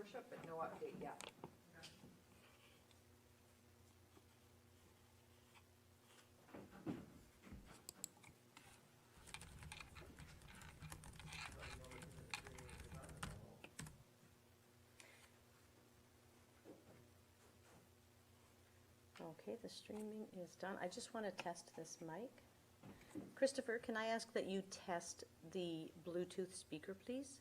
worship, but no update yet. Okay, the streaming is done. I just want to test this mic. Christopher, can I ask that you test the Bluetooth speaker, please?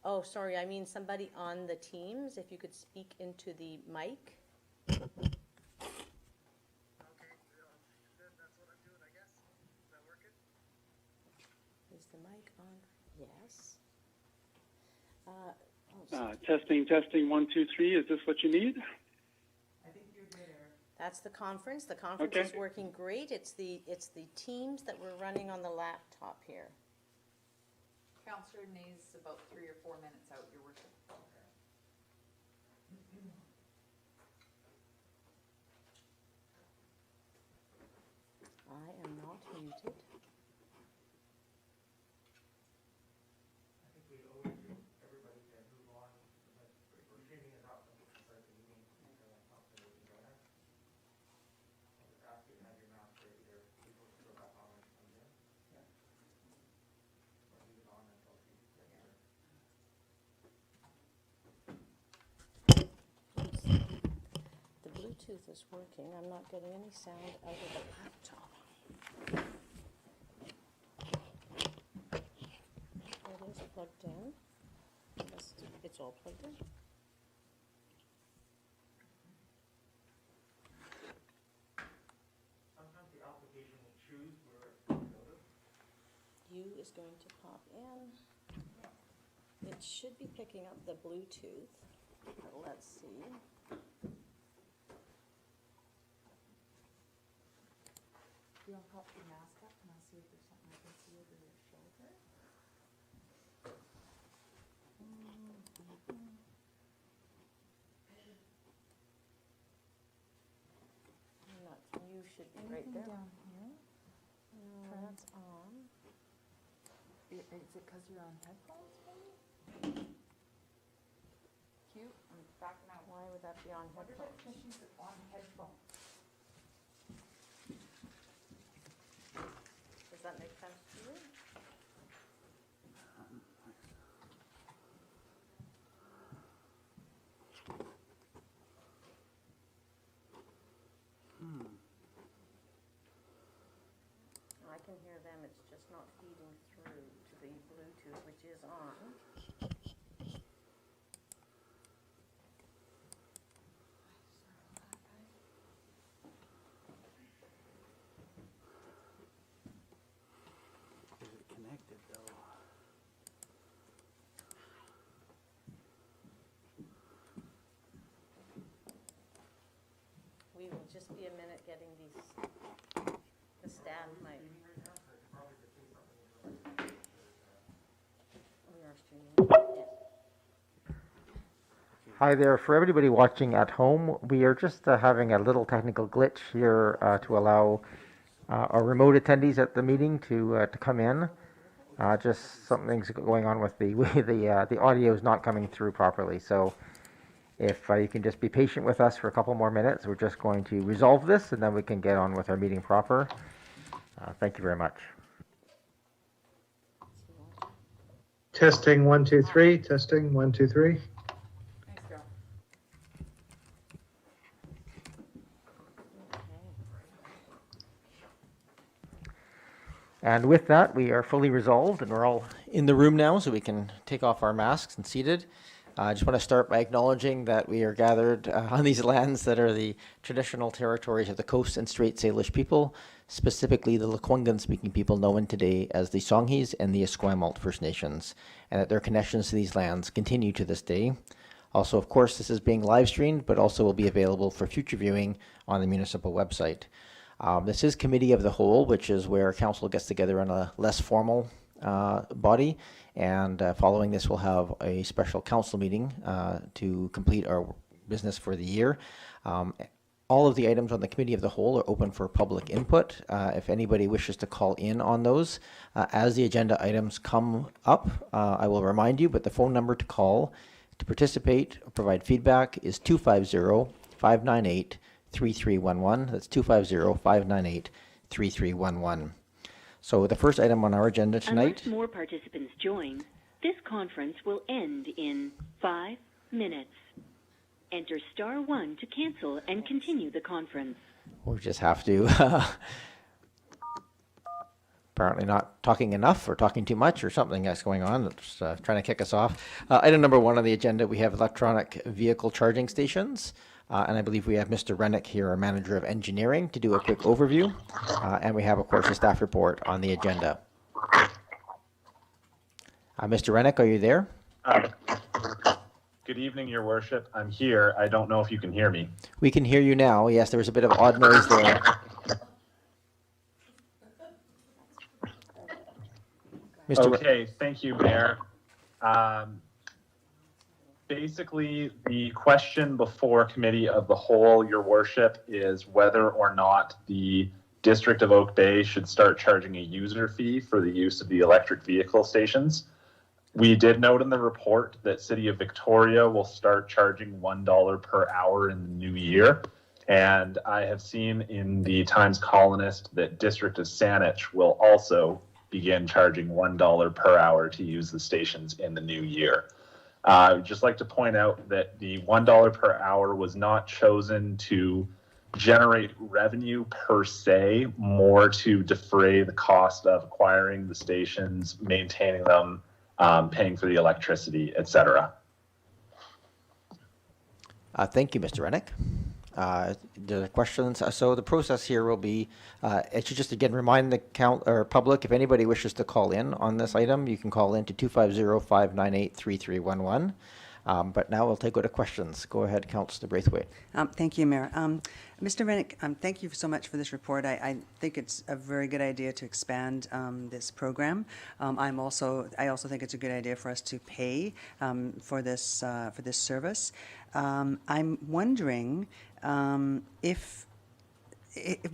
Oh, sorry, I mean somebody on the Teams, if you could speak into the mic. Okay, that's what I'm doing, I guess. Is that working? Is the mic on? Yes. Testing, 1, 2, 3. Is this what you need? I think you're there. That's the conference. The conference Okay. is working great. It's the Teams that we're running on the laptop here. Councillor Nay's about 3 or 4 minutes out, your worship. I am not muted. I think we owe it to everybody to move on. But we're streaming it out. Let's start the meeting. Councilor will join us. I'll just ask you to have your mask ready there. People can go back on when it comes in. Yeah. Or leave it on until she gets here. The Bluetooth is working. I'm not getting any sound out of the laptop. It is plugged in. It's all plugged in. Sometimes the application will choose where it's going to go to. U is going to pop in. It should be picking up the Bluetooth. Let's see. Do you want to pop your mask up and I'll see if there's something I can see over your shoulder? You should be right Anything there. down here? No, that's on. Is it because you're on headphones, maybe? Cute, I'm backing out. Why would that be on Wonder if headphones? it's because she's on headphones. Does that make sense to you? I can hear them, it's just not feeding through to the Bluetooth, which is on. Is it connected though? We will just be a minute getting these, the stand mic. We are streaming, yes. Hi there. For everybody watching at home, we are just having a little technical glitch here to allow our remote attendees at the meeting to come in. Just something's going on with the audio is not coming through properly. So if you can just be patient with us for a couple more minutes, we're just going to resolve this and then we can get on with our meeting proper. Thank you very much. Testing 1, 2, 3. Testing 1, 2, 3. Thanks, girl. And with that, we are fully resolved and we're all in the room now, so we can take off our masks and seated. I just want to start by acknowledging that we are gathered on these lands that are the traditional territories of the Coast and Strait Salish people, specifically the Lekwungen-speaking people known today as the Songhees and the Esquimalt First Nations, and that their connections to these lands continue to this day. Also, of course, this is being live streamed, but also will be available for future viewing on the municipal website. This is Committee of the Whole, which is where council gets together in a less formal body, and following this we'll have a special council meeting to complete our business for the year. All of the items on the committee of the whole are open for public input. If anybody wishes to call in on those, as the agenda items come up, I will remind you, but the phone number to call to participate or provide feedback is 250-598-3311. That's 250-598-3311. So the first item on our agenda tonight. Unless more participants join, this conference will end in 5 minutes. Enter *1 to cancel and continue the conference. We just have to apparently not talking enough or talking too much or something that's going on that's trying to kick us off. Item number 1 on the agenda, we have electronic vehicle charging stations. And I believe we have Mr. Rennick here, our Manager of Engineering, to do a quick overview. And we have, of course, a staff report on the agenda. Mr. Rennick, are you there? Good evening, Your Worship. I'm here. I don't know if you can hear me. We can hear you now. Yes, there was a bit of odd noise there. Okay, thank you, Mayor. Basically, the question before Committee of the Whole, Your Worship, is whether or not the District of Oak Bay should start charging a user fee for the use of the electric vehicle stations. We did note in the report that City of Victoria will start charging $1 per hour in the new year. And I have seen in the Times Colonist that District of Saanich will also begin charging $1 per hour to use the stations in the new year. I would just like to point out that the $1 per hour was not chosen to generate revenue per se, more to defray the cost of acquiring the stations, maintaining them, paying for the electricity, etc. Thank you, Mr. Rennick. The questions. So the process here will be, it should just again remind the public, if anybody wishes to call in on this item, you can call in to 250-598-3311. But now we'll go to questions. Go ahead, Councillor Braithwaite. Thank you, Mayor. Mr. Rennick, thank you so much for this report. I think it's a very good idea to expand this program. I also think it's a good idea for us to pay for this service. I'm wondering if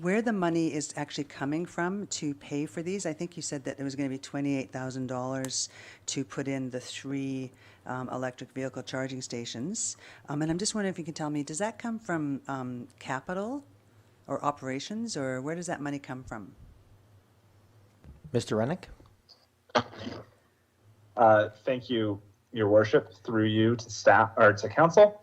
where the money is actually coming from to pay for these. I think you said that there was going to be $28,000 to put in the 3 electric vehicle charging stations. And I'm just wondering if you can tell me, does that come from capital or operations, or where does that money come from? Mr. Rennick? Thank you, Your Worship, through you to staff or to council.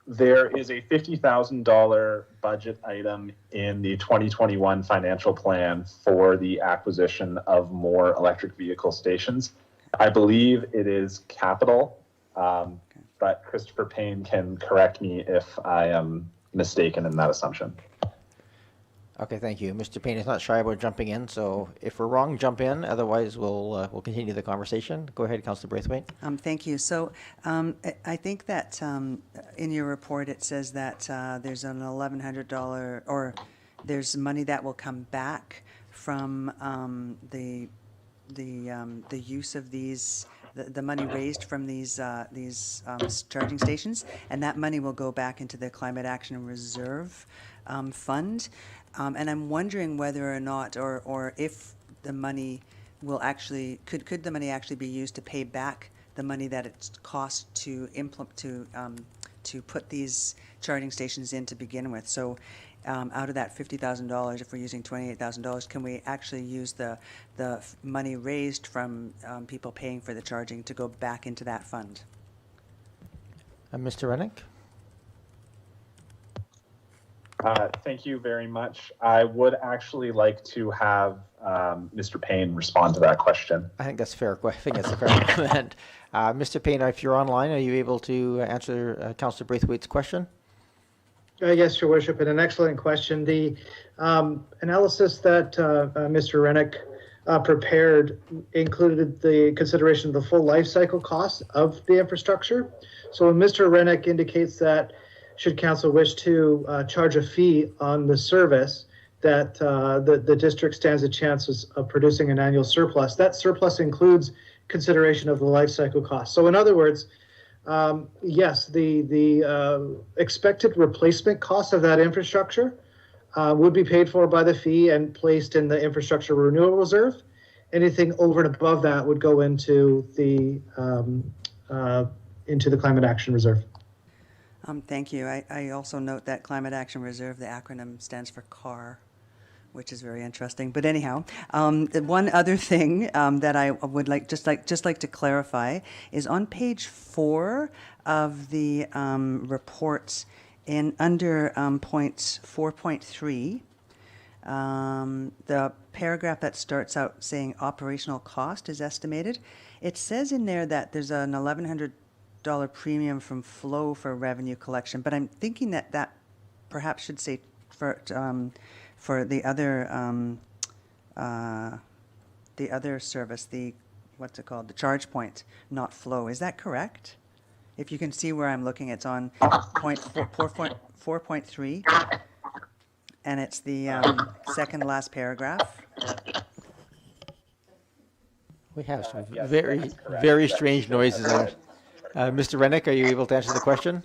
There is a $50,000 budget item in the 2021 financial plan for the acquisition of more electric vehicle stations. I believe it is capital, but Christopher Payne can correct me if I am mistaken in that assumption. Okay, thank you. Mr. Payne is not shy about jumping in, so if we're wrong, jump in. Otherwise, we'll continue the conversation. Go ahead, Councillor Braithwaite. Thank you. So I think that in your report it says that there's an $1,100 or there's money that will come back from the use of these, the money raised from these charging stations, and that money will go back into the Climate Action Reserve Fund. And I'm wondering whether or not, or if the money will actually, could the money actually be used to pay back the money that it cost to implement, to put these charging stations in to begin with. So out of that $50,000, if we're using $28,000, can we actually use the money raised from people paying for the charging to go back into that fund? Mr. Rennick? Thank you very much. I would actually like to have Mr. Payne respond to that question. I think that's fair. I think that's a fair comment. Mr. Payne, if you're online, are you able to answer Councillor Braithwaite's question? Yes, Your Worship, and an excellent question. The analysis that Mr. Rennick prepared included the consideration of the full life cycle costs of the infrastructure. So when Mr. Rennick indicates that should council wish to charge a fee on the service, that the district stands a chance of producing an annual surplus. That surplus includes consideration of the life cycle costs. So in other words, Yes, the expected replacement cost of that infrastructure would be paid for by the fee and placed in the infrastructure renewal reserve. Anything over and above that would go into the climate action reserve. Thank you. I also note that Climate Action Reserve, the acronym stands for CAR, which is very interesting. But anyhow, the one other thing that I would just like to clarify is on page 4 of the reports under points 4.3, the paragraph that starts out saying operational cost is estimated. It says in there that there's an $1,100 premium from flow for revenue collection, but I'm thinking that perhaps should say for the other service, what's it called, the charge point, not flow. Is that correct? If you can see where I'm looking, it's on point 4.3, and it's the second last paragraph. We have some Yes, very, that's correct. very strange noises out. Mr. Rennick, are you able to answer the question?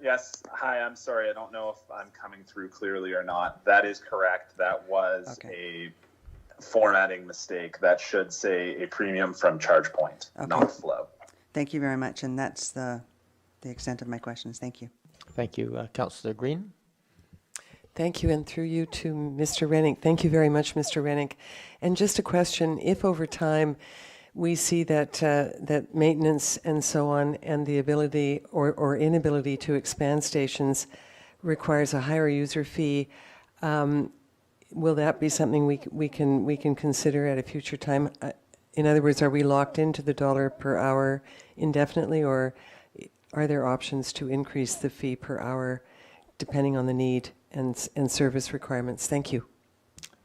Yes. Hi, I'm sorry. I don't know if I'm coming through clearly or not. That is correct. That was a formatting mistake. That should say a premium from charge point, not flow. Thank you very much. And that's the extent of my questions. Thank you. Thank you. Councillor Green? Thank you, and through you to Mr. Rennick. Thank you very much, Mr. Rennick. And just a question, if over time we see that that maintenance and so on and the ability or inability to expand stations requires a higher user fee, will that be something we can consider at a future time? In other words, are we locked into the $1 per hour indefinitely, or are there options to increase the fee per hour depending on the need and service requirements? Thank you.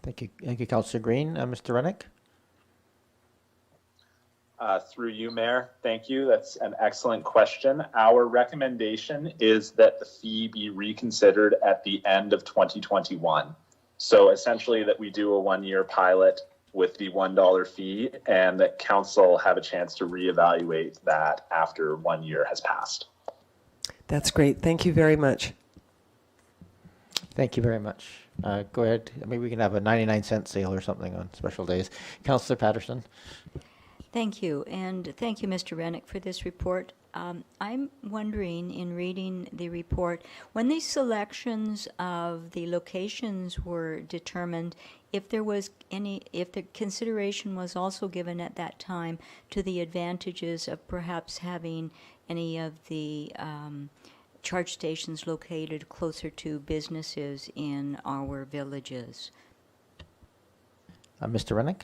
Thank you. Thank you, Councillor Green. Mr. Rennick? Through you, Mayor. Thank you. That's an excellent question. Our recommendation is that the fee be reconsidered at the end of 2021. So essentially that we do a 1-year pilot with the $1 fee, and that council have a chance to reevaluate that after 1 year has passed. That's great. Thank you very much. Thank you very much. Go ahead. Maybe we can have a 99-cent sale or something on special days. Councillor Patterson? Thank you, and thank you, Mr. Rennick, for this report. I'm wondering, in reading the report, when these selections of the locations were determined, if the consideration was also given at that time to the advantages of perhaps having any of the charge stations located closer to businesses in our villages. Mr. Rennick?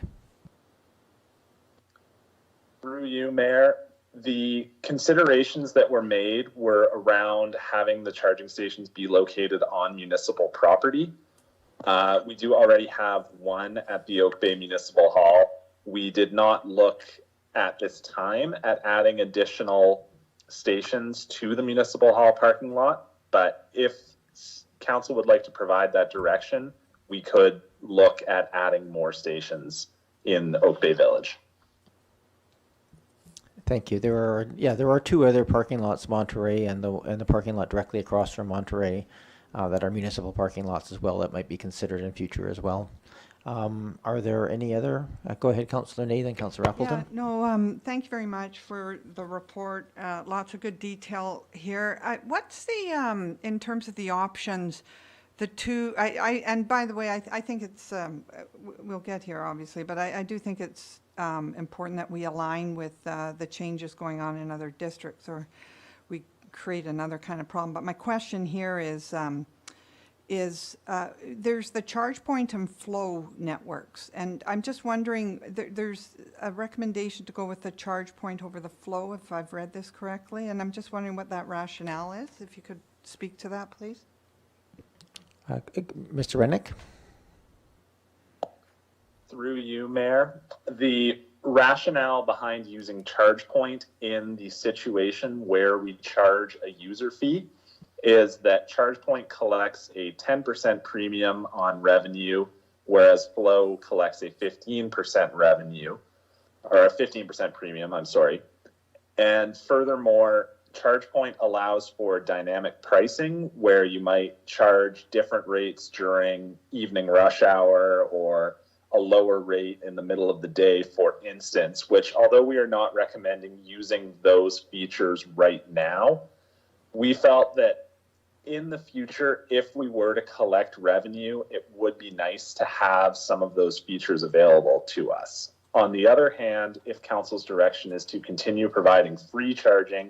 Through you, Mayor, the considerations that were made were around having the charging stations be located on municipal property. We do already have one at the Oak Bay Municipal Hall. We did not look at this time at adding additional stations to the Municipal Hall parking lot, but if council would like to provide that direction, we could look at adding more stations in Oak Bay Village. Thank you. There are 2 other parking lots, Monterey and the parking lot directly across from Monterey, that are municipal parking lots as well that might be considered in future as well. Are there any other? Go ahead, Councillor Ney, then Councillor Appleton. Yeah, no, thank you very much for the report. Lots of good detail here. What's the, in terms of the options, the two, and by the way, I think it's, we'll get here obviously, but I do think it's important that we align with the changes going on in other districts, or we create another kind of problem. But my question here is there's the charge point and flow networks, and I'm just wondering, there's a recommendation to go with the charge point over the flow, if I've read this correctly, and I'm just wondering what that rationale is. If you could speak to that, please. Mr. Rennick? Through you, Mayor, the rationale behind using charge point in the situation where we charge a user fee is that charge point collects a 10% premium on revenue, whereas flow collects a 15% revenue. or a 15% premium, I'm sorry. And furthermore, ChargePoint allows for dynamic pricing where you might charge different rates during evening rush hour or a lower rate in the middle of the day, for instance, which although we are not recommending using those features right now, we felt that in the future, if we were to collect revenue, it would be nice to have some of those features available to us. On the other hand, if council's direction is to continue providing free charging,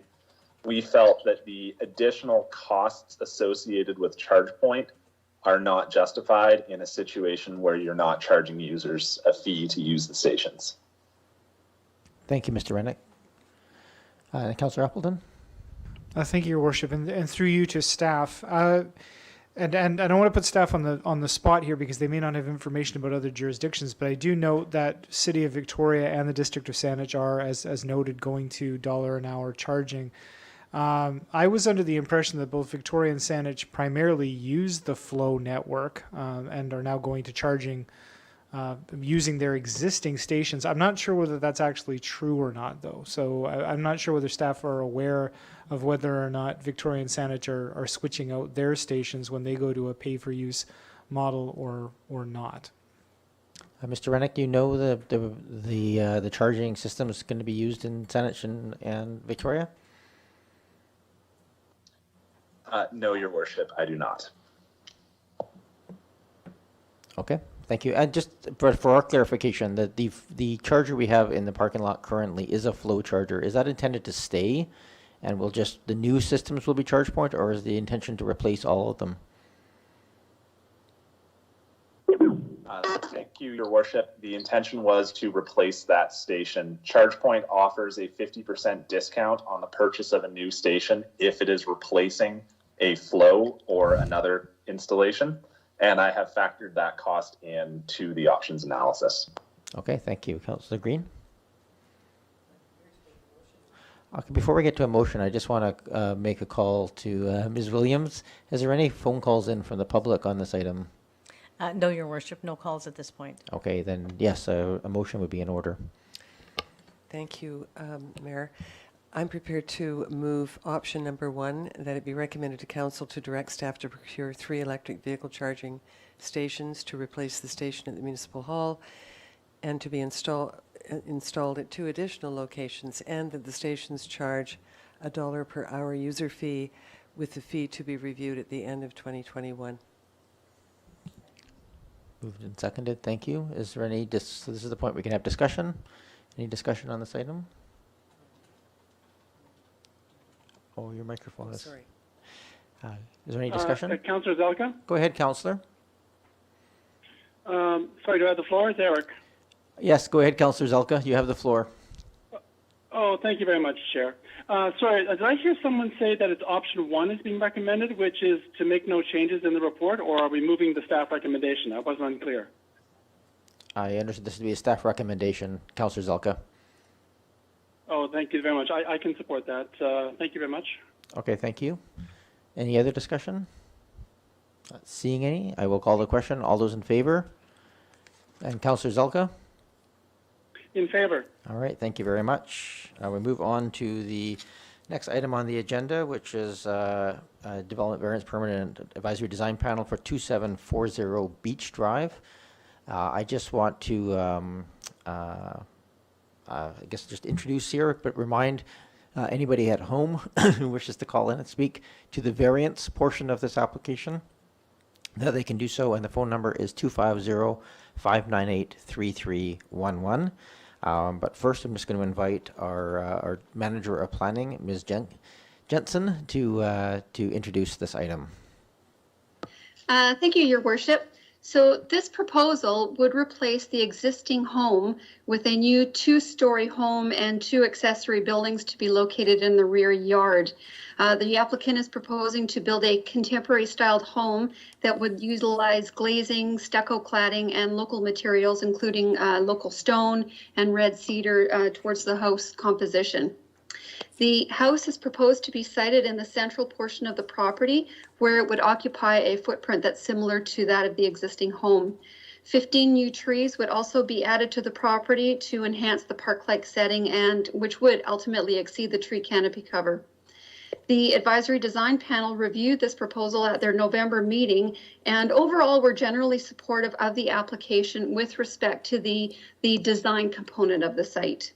we felt that the additional costs associated with ChargePoint are not justified in a situation where you're not charging users a fee to use the stations. Thank you, Mr. Rennick. Councillor Appleton? Thank you, Your Worship, and through you to staff. And I don't want to put staff on the spot here because they may not have information about other jurisdictions, but I do note that City of Victoria and the District of Saanich are, as noted, going to $1 an hour charging. I was under the impression that both Victoria and Saanich primarily use the Flow network and are now going to charging using their existing stations. I'm not sure whether that's actually true or not, though. So I'm not sure whether staff are aware of whether or not Victoria and Saanich are switching out their stations when they go to a pay-for-use model or not. Mr. Rennick, do you know the charging system is going to be used in Saanich and Victoria? No, Your Worship, I do not. Okay, thank you. And just for our clarification, the charger we have in the parking lot currently is a Flow charger. Is that intended to stay, and will just the new systems will be ChargePoint, or is the intention to replace all of them? Thank you, Your Worship. The intention was to replace that station. ChargePoint offers a 50% discount on the purchase of a new station if it is replacing a Flow or another installation, and I have factored that cost into the options analysis. Okay, thank you. Councillor Green? Okay, before we get to a motion, I just want to make a call to Ms. Williams. Is there any phone calls in from the public on this item? No, Your Worship, no calls at this point. Okay, then yes, a motion would be in order. Thank you, Mayor. I'm prepared to move option number 1, that it be recommended to council to direct staff to procure 3 electric vehicle charging stations to replace the station at the Municipal Hall and to be installed at 2 additional locations, and that the stations charge $1 per hour user fee, with the fee to be reviewed at the end of 2021. Moved and seconded. Thank you. Is there any, so this is the point we can have discussion. Any discussion on this item? Oh, your microphone is. Sorry. Is there any discussion? Councillor Zelka? Go ahead, Councillor. Sorry, do I have the floor? It's Eric. Yes, go ahead, Councillor Zelka. You have the floor. Oh, thank you very much, Chair. Sorry, did I hear someone say that it's option 1 is being recommended, which is to make no changes in the report, or are we moving the staff recommendation? That wasn't unclear. I understood this to be a staff recommendation, Councillor Zelka. Oh, thank you very much. I can support that. Thank you very much. Okay, thank you. Any other discussion? Not seeing any, I will call the question. All those in favor? And Councillor Zelka? In favor. All right, thank you very much. We move on to the next item on the agenda, which is Development Variance Permanent Advisory Design Panel for 2740 Beach Drive. I just want to, I guess, just introduce here, but remind anybody at home who wishes to call in and speak to the variance portion of this application that they can do so, and the phone number is 250-598-3311. But first, I'm just going to invite our manager of planning, Ms. Jensen, to introduce this item. Thank you, Your Worship. So this proposal would replace the existing home with a new 2-story home and 2 accessory buildings to be located in the rear yard. The applicant is proposing to build a contemporary styled home that would utilize glazing, stucco cladding, and local materials, including local stone and red cedar towards the house composition. The house is proposed to be sited in the central portion of the property, where it would occupy a footprint that's similar to that of the existing home. 15 new trees would also be added to the property to enhance the park-like setting, and which would ultimately exceed the tree canopy cover. The advisory design panel reviewed this proposal at their November meeting, and overall were generally supportive of the application with respect to the design component of the site.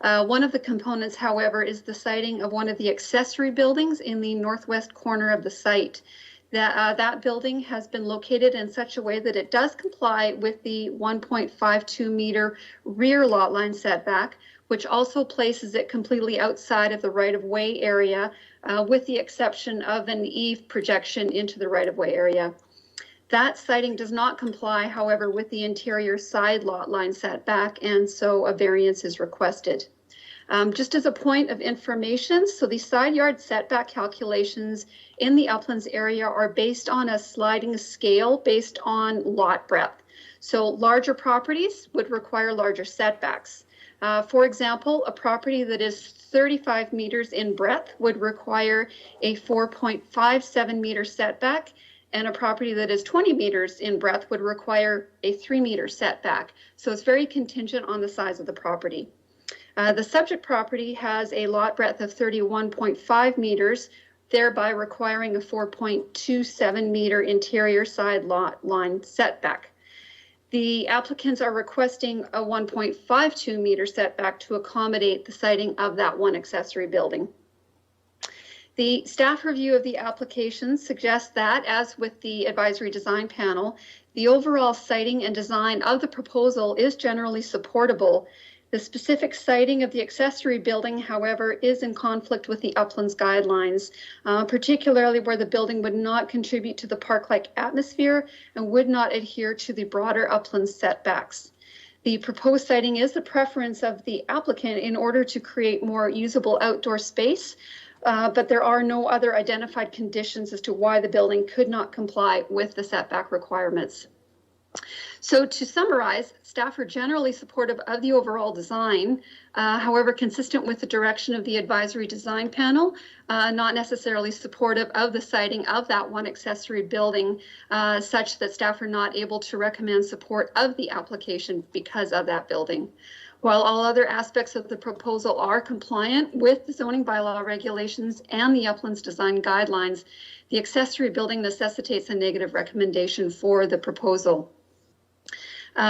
One of the components, however, is the siting of one of the accessory buildings in the northwest corner of the site. That building has been located in such a way that it does comply with the 1.52 meter rear lot line setback, which also places it completely outside of the right-of-way area, with the exception of an eave projection into the right-of-way area. That siting does not comply, however, with the interior side lot line setback, and so a variance is requested. Just as a point of information, so the side yard setback calculations in the Uplands area are based on a sliding scale based on lot breadth. So larger properties would require larger setbacks. For example, a property that is 35 meters in breadth would require a 4.57 meter setback, and a property that is 20 meters in breadth would require a 3 meter setback. So it's very contingent on the size of the property. The subject property has a lot breadth of 31.5 meters, thereby requiring a 4.27 meter interior side lot line setback. The applicants are requesting a 1.52 meter setback to accommodate the siting of that one accessory building. The staff review of the application suggests that, as with the advisory design panel, the overall siting and design of the proposal is generally supportable. The specific siting of the accessory building, however, is in conflict with the Uplands guidelines, particularly where the building would not contribute to the park-like atmosphere and would not adhere to the broader Uplands setbacks. The proposed siting is the preference of the applicant in order to create more usable outdoor space, but there are no other identified conditions as to why the building could not comply with the setback requirements. So to summarize, staff are generally supportive of the overall design, however, consistent with the direction of the advisory design panel, not necessarily supportive of the siting of that one accessory building, such that staff are not able to recommend support of the application because of that building. While all other aspects of the proposal are compliant with the zoning bylaw regulations and the Uplands design guidelines, the accessory building necessitates a negative recommendation for the proposal.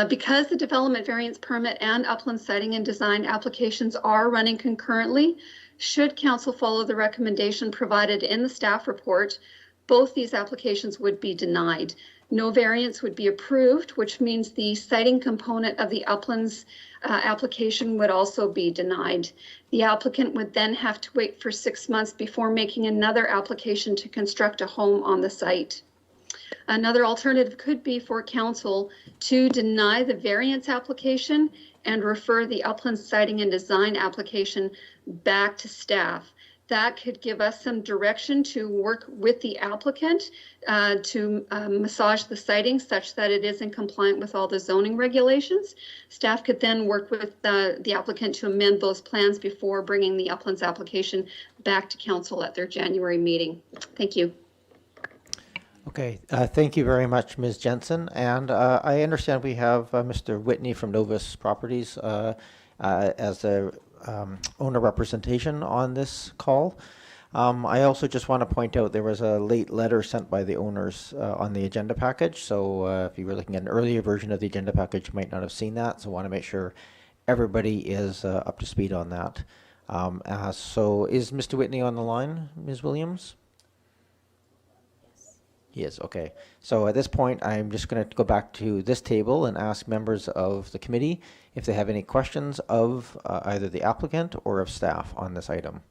Because the development variance permit and upland siting and design applications are running concurrently, should council follow the recommendation provided in the staff report, both these applications would be denied. No variance would be approved, which means the siting component of the uplands application would also be denied. The applicant would then have to wait for 6 months before making another application to construct a home on the site. Another alternative could be for council to deny the variance application and refer the upland siting and design application back to staff. That could give us some direction to work with the applicant to massage the siting such that it is in compliance with all the zoning regulations. Staff could then work with the applicant to amend those plans before bringing the uplands application back to council at their January meeting. Thank you. Okay, thank you very much, Ms. Jensen. And I understand we have Mr. Whitney from Novus Properties as the owner representation on this call. I also just want to point out there was a late letter sent by the owners on the agenda package. So if you were looking at an earlier version of the agenda package, you might not have seen that. So I want to make sure everybody is up to speed on that. So is Mr. Whitney on the line, Ms. Williams? He is, okay. So at this point, I'm just going to go back to this table and ask members of the committee if they have any questions of either the applicant or of staff on this item.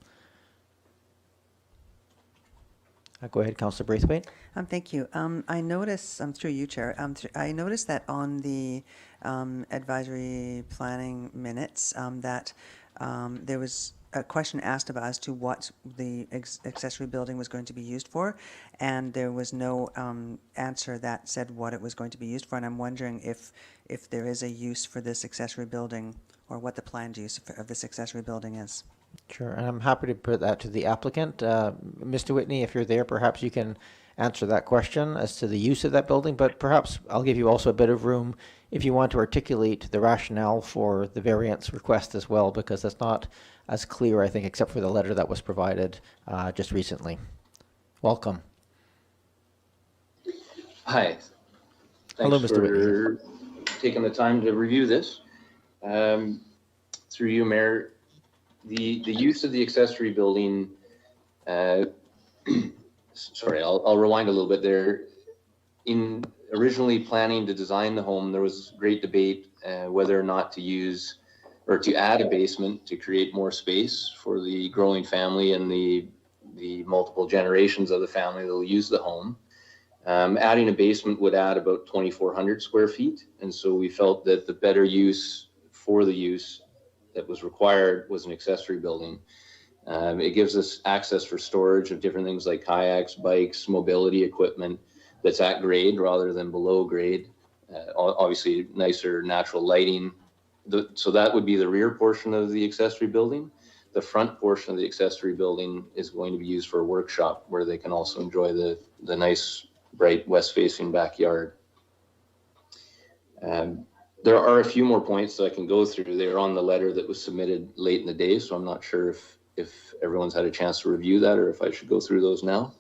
Go ahead, Councillor Braithwaite. Thank you. I noticed, through you, Chair, I noticed that on the advisory planning minutes that there was a question asked about as to what the accessory building was going to be used for, and there was no answer that said what it was going to be used for, and I'm wondering if there is a use for this accessory building or what the planned use of this accessory building is. Sure, and I'm happy to put that to the applicant. Mr. Whitney, if you're there, perhaps you can answer that question as to the use of that building, but perhaps I'll give you also a bit of room if you want to articulate the rationale for the variance request as well, because that's not as clear, I think, except for the letter that was provided just recently. Welcome. Hi. Hello, Thanks Mr. Whitney. for taking the time to review this. Through you, Mayor, the use of the accessory building, sorry, I'll rewind a little bit there. In originally planning to design the home, there was great debate whether or not to use or to add a basement to create more space for the growing family and the multiple generations of the family that will use the home. Adding a basement would add about 2,400 square feet. And so we felt that the better use for the use that was required was an accessory building. It gives us access for storage of different things like kayaks, bikes, mobility equipment that's at grade rather than below grade. Obviously nicer natural lighting. So that would be the rear portion of the accessory building. The front portion of the accessory building is going to be used for a workshop where they can also enjoy the nice, bright west-facing backyard. There are a few more points that I can go through. They're on the letter that was submitted late in the day, so I'm not sure if everyone's had a chance to review that or if I should go through those now.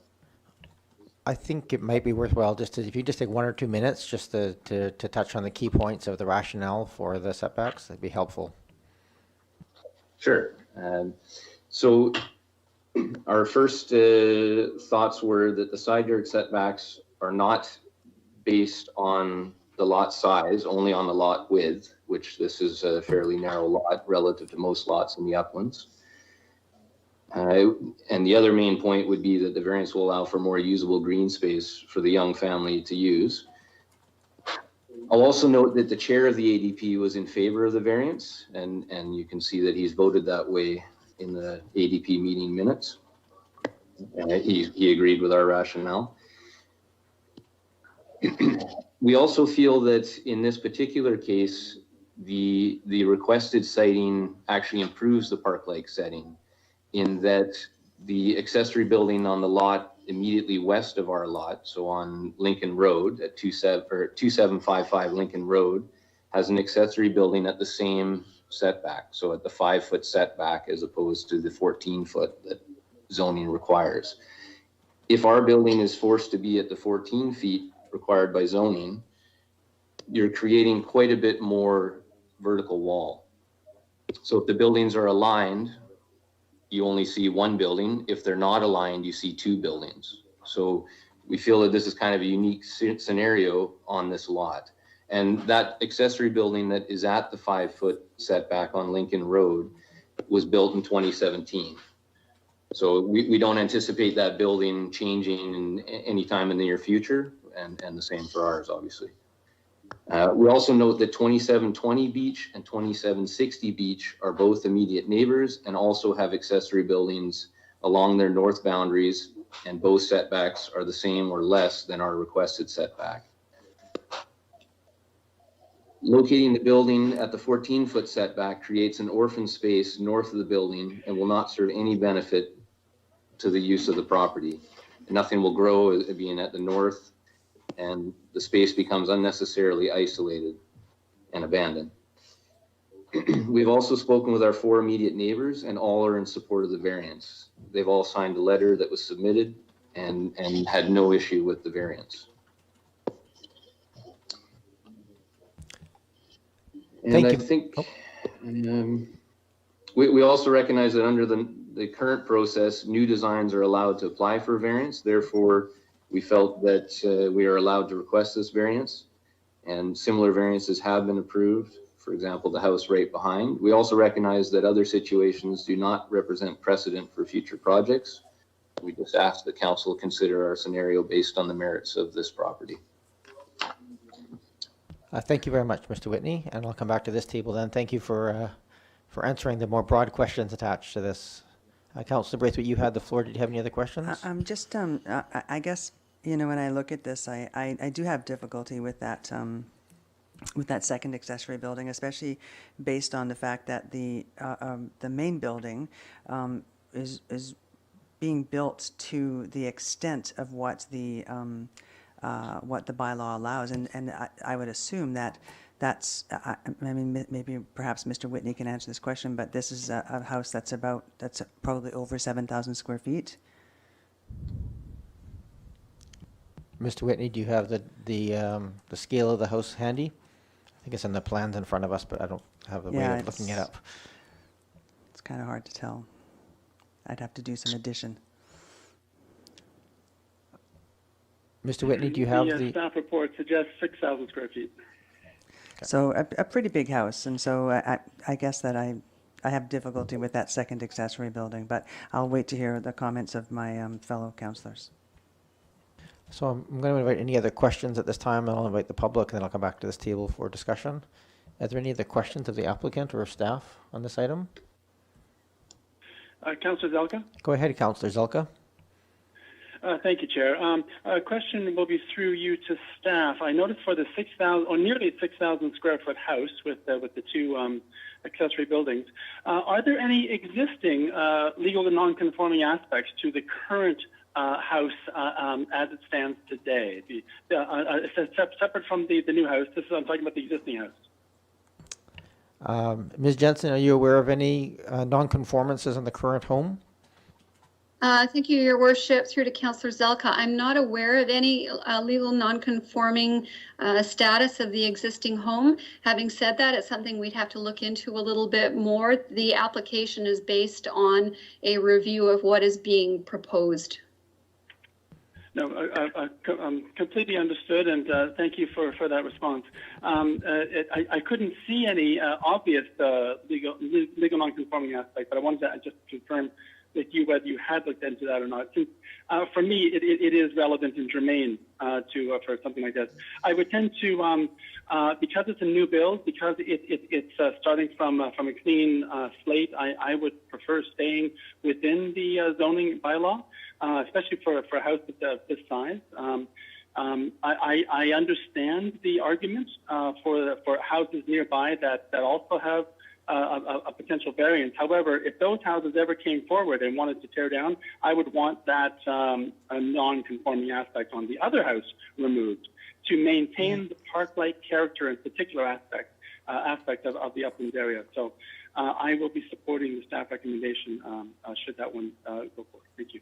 I think it might be worthwhile just to, if you just take 1 or 2 minutes just to touch on the key points of the rationale for the setbacks, that'd be helpful. Sure. So our first thoughts were that the side yard setbacks are not based on the lot size, only on the lot width, which this is a fairly narrow lot relative to most lots in the uplands. And the other main point would be that the variance will allow for more usable green space for the young family to use. I'll also note that the chair of the ADP was in favor of the variance, and you can see that he's voted that way in the ADP meeting minutes. He agreed with our rationale. We also feel that in this particular case, the requested siting actually improves the park-like setting, in that the accessory building on the lot immediately west of our lot, so on Lincoln Road at 2755 Lincoln Road, has an accessory building at the same setback, so at the 5-foot setback as opposed to the 14-foot that zoning requires. If our building is forced to be at the 14 feet required by zoning, you're creating quite a bit more vertical wall. So if the buildings are aligned, you only see one building. If they're not aligned, you see 2 buildings. So we feel that this is kind of a unique scenario on this lot. And that accessory building that is at the 5-foot setback on Lincoln Road was built in 2017. So we don't anticipate that building changing in any time in the near future, and the same for ours, obviously. We also note that 2720 Beach and 2760 Beach are both immediate neighbors and also have accessory buildings along their north boundaries, and both setbacks are the same or less than our requested setback. Locating the building at the 14-foot setback creates an orphan space north of the building and will not serve any benefit to the use of the property. Nothing will grow being at the north, and the space becomes unnecessarily isolated and abandoned. We've also spoken with our 4 immediate neighbors, and all are in support of the variance. They've all signed a letter that was submitted and had no issue with the variance. And I think we also recognize that under the current process, new designs are allowed to apply for a variance. Therefore, we felt that we are allowed to request this variance, and similar variances have been approved. For example, the house right behind. We also recognize that other situations do not represent precedent for future projects. We just ask the council consider our scenario based on the merits of this property. Thank you very much, Mr. Whitney, and I'll come back to this table then. Thank you for answering the more broad questions attached to this. Councillor Braithwaite, you had the floor. Did you have any other questions? Just, I guess, you know, when I look at this, I do have difficulty with that second accessory building, especially based on the fact that the main building is being built to the extent of what the bylaw allows, and I would assume that that's, I mean, maybe perhaps Mr. Whitney can answer this question, but this is a house that's probably over 7,000 square feet. Mr. Whitney, do you have the scale of the house handy? I think it's in the plans in front of us, but I don't have the way of looking it up. It's kind of hard to tell. I'd have to do some addition. Mr. Whitney, do you have the staff report suggests 6,000 square feet. Okay. So a pretty big house, and so I guess that I have difficulty with that second accessory building, but I'll wait to hear the comments of my fellow councillors. So I'm going to invite any other questions at this time, and I'll invite the public, and then I'll come back to this table for discussion. Are there any other questions of the applicant or staff on this item? Councillor Zelka? Go ahead, Councillor Zelka. Thank you, Chair. A question will be through you to staff. I noticed for the 6,000 or nearly 6,000 square foot house with the two accessory buildings, are there any existing legal and non-conforming aspects to the current house as it stands today? Separate from the new house, I'm talking about the existing house. Ms. Jensen, are you aware of any non-conformances in the current home? Thank you, Your Worship. Through to Councillor Zelka. I'm not aware of any legal non-conforming status of the existing home. Having said that, it's something we'd have to look into a little bit more. The application is based on a review of what is being proposed. No, completely understood, and thank you for that response. I couldn't see any obvious legal non-conforming aspect, but I wanted to just confirm with you whether you had looked into that or not. Since, for me, it is relevant and germane for something like this. I would tend to, because it's a new build, because it's starting from a clean slate, I would prefer staying within the zoning bylaw, especially for a house of this size. I understand the argument for houses nearby that also have a potential variance. However, if those houses ever came forward and wanted to tear down, I would want that a non-conforming aspect on the other house removed to maintain the park-like character and particular aspect of the uplands area. So I will be supporting the staff recommendation should that one go forward. Thank you.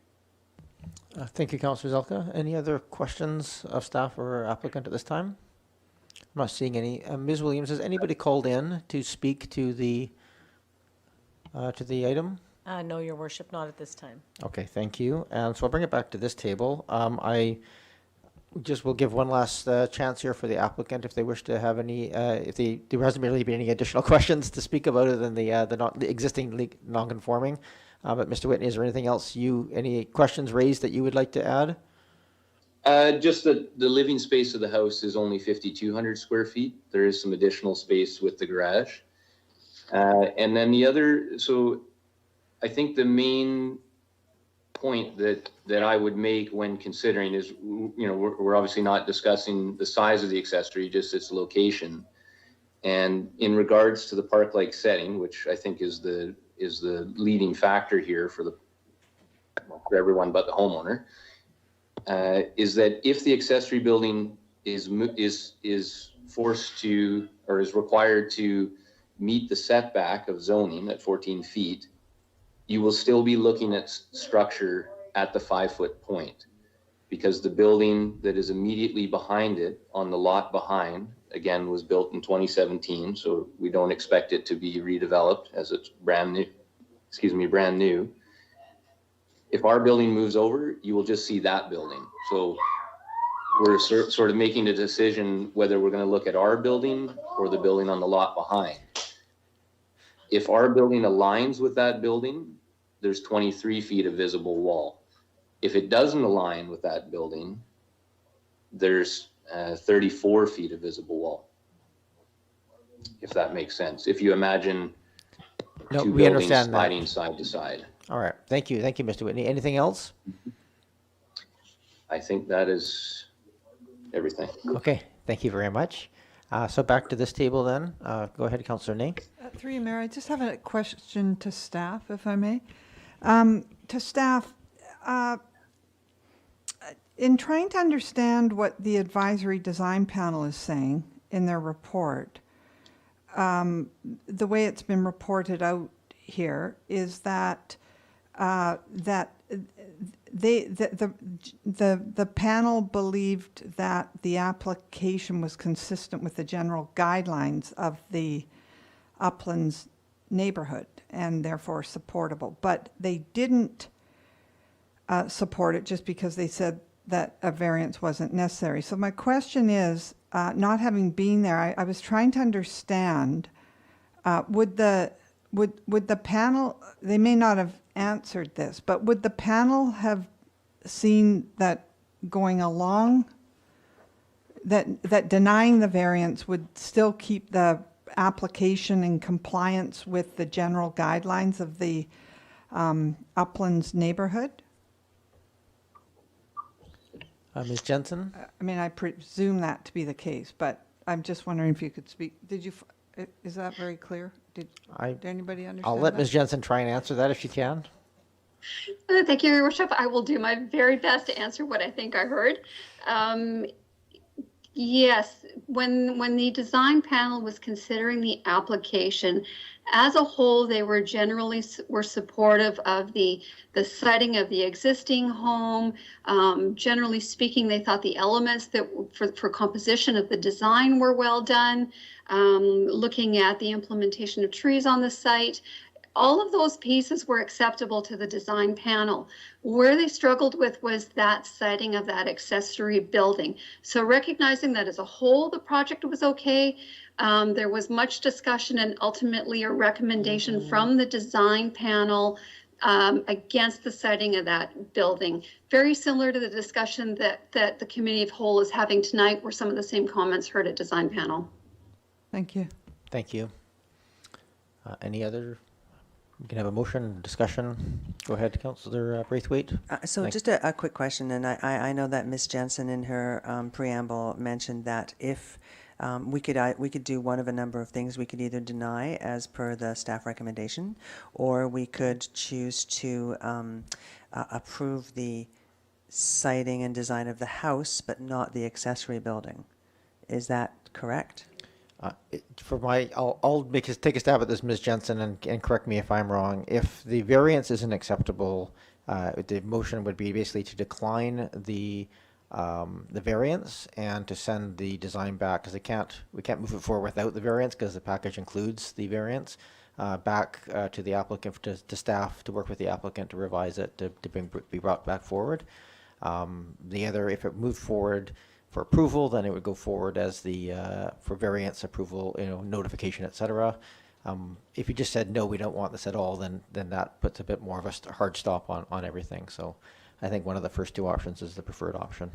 Thank you, Councillor Zelka. Any other questions of staff or applicant at this time? I'm not seeing any. Ms. Williams, has anybody called in to speak to the item? No, Your Worship, not at this time. Okay, thank you. And so I'll bring it back to this table. I just will give one last chance here for the applicant if they wish to have any, if there hasn't really been any additional questions to speak about other than the existing non-conforming. But Mr. Whitney, is there anything else any questions raised that you would like to add? Just that the living space of the house is only 5,200 square feet. There is some additional space with the garage. And then the other, so I think the main point that I would make when considering is, we're obviously not discussing the size of the accessory, just its location. And in regards to the park-like setting, which I think is the leading factor here for everyone but the homeowner, is that if the accessory building is forced to or is required to meet the setback of zoning at 14 feet, you will still be looking at structure at the 5-foot point, because the building that is immediately behind it on the lot behind, again, was built in 2017, so we don't expect it to be redeveloped as it's brand new. If our building moves over, you will just see that building. So we're sort of making a decision whether we're going to look at our building or the building on the lot behind. If our building aligns with that building, there's 23 feet of visible wall. If it doesn't align with that building, there's 34 feet of visible wall, if that makes sense. If you imagine two buildings sliding side to side. All right. Thank you. Thank you, Mr. Whitney. Anything else? I think that is everything. Okay. Thank you very much. So back to this table then. Go ahead, Councillor Ney. Through you, Mayor, I just have a question to staff, if I may. To staff, In trying to understand what the advisory design panel is saying in their report, the way it's been reported out here is that the panel believed that the application was consistent with the general guidelines of the Uplands neighborhood and therefore supportable, but they didn't support it just because they said that a variance wasn't necessary. So my question is, not having been there, I was trying to understand, would the panel, they may not have answered this, but would the panel have seen that going along, that denying the variance would still keep the application in compliance with the general guidelines of the Uplands neighborhood? Ms. Jensen? I mean, I presume that to be the case, but I'm just wondering if you could speak. Did you, is that very clear? Did anybody understand I'll let that? Ms. Jensen try and answer that if she can. Thank you, Your Worship. I will do my very best to answer what I think I heard. Yes, when the design panel was considering the application, as a whole, they were generally supportive of the siting of the existing home. Generally speaking, they thought the elements that for composition of the design were well done. Looking at the implementation of trees on the site, all of those pieces were acceptable to the design panel. Where they struggled with was that siting of that accessory building. So recognizing that as a whole, the project was okay. There was much discussion and ultimately a recommendation from the design panel against the siting of that building. Very similar to the discussion that the Committee of Whole is having tonight, were some of the same comments heard at design panel. Thank you. Thank you. Any other? We can have a motion, discussion. Go ahead, Councillor Braithwaite. So just a quick question, and I know that Ms. Jensen in her preamble mentioned that if we could do one of a number of things. We could either deny as per the staff recommendation, or we could choose to approve the siting and design of the house, but not the accessory building. Is that correct? I'll take a stab at this, Ms. Jensen, and correct me if I'm wrong. If the variance isn't acceptable, the motion would be basically to decline the variance and to send the design back, because we can't move it forward without the variance because the package includes the variance, back to the applicant, to staff, to work with the applicant to revise it, to be brought back forward. If it moved forward for approval, then it would go forward as for variance approval, notification, etc. If you just said, no, we don't want this at all, then that puts a bit more of a hard stop on everything. So I think one of the first two options is the preferred option.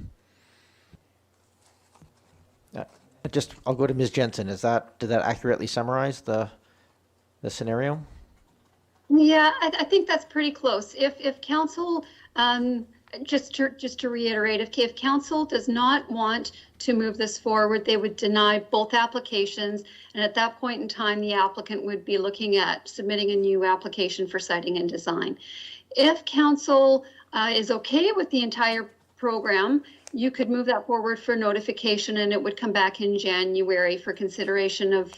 I'll go to Ms. Jensen. Did that accurately summarize the scenario? Yeah, I think that's pretty close. If council, just to reiterate, if council does not want to move this forward, they would deny both applications, and at that point in time, the applicant would be looking at submitting a new application for siting and design. If council is okay with the entire program, you could move that forward for notification, and it would come back in January for consideration of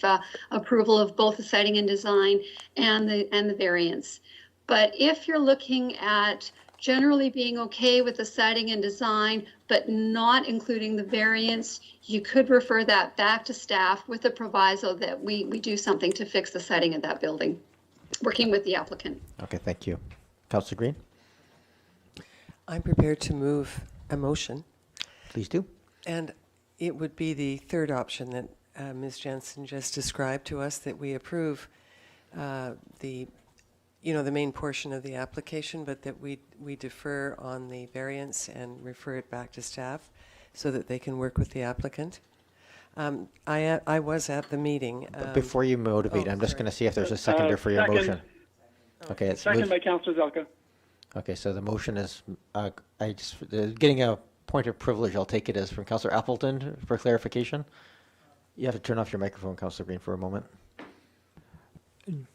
approval of both the siting and design and the variance. But if you're looking at generally being okay with the siting and design, but not including the variance, you could refer that back to staff with the proviso that we do something to fix the siting of that building, working with the applicant. Okay, thank you. Councillor Green? I'm prepared to move a motion. Please do. And it would be the third option that Ms. Jensen just described to us, that we approve the main portion of the application, but that we defer on the variance and refer it back to staff so that they can work with the applicant. I was at the meeting. But before you motivate, I'm just going to see if there's a seconder for your motion. Okay, it's Second by Councillor Zelka. Okay, so the motion is, getting a point of privilege, I'll take it as from Councillor Appleton for clarification. You have to turn off your microphone, Councillor Green, for a moment.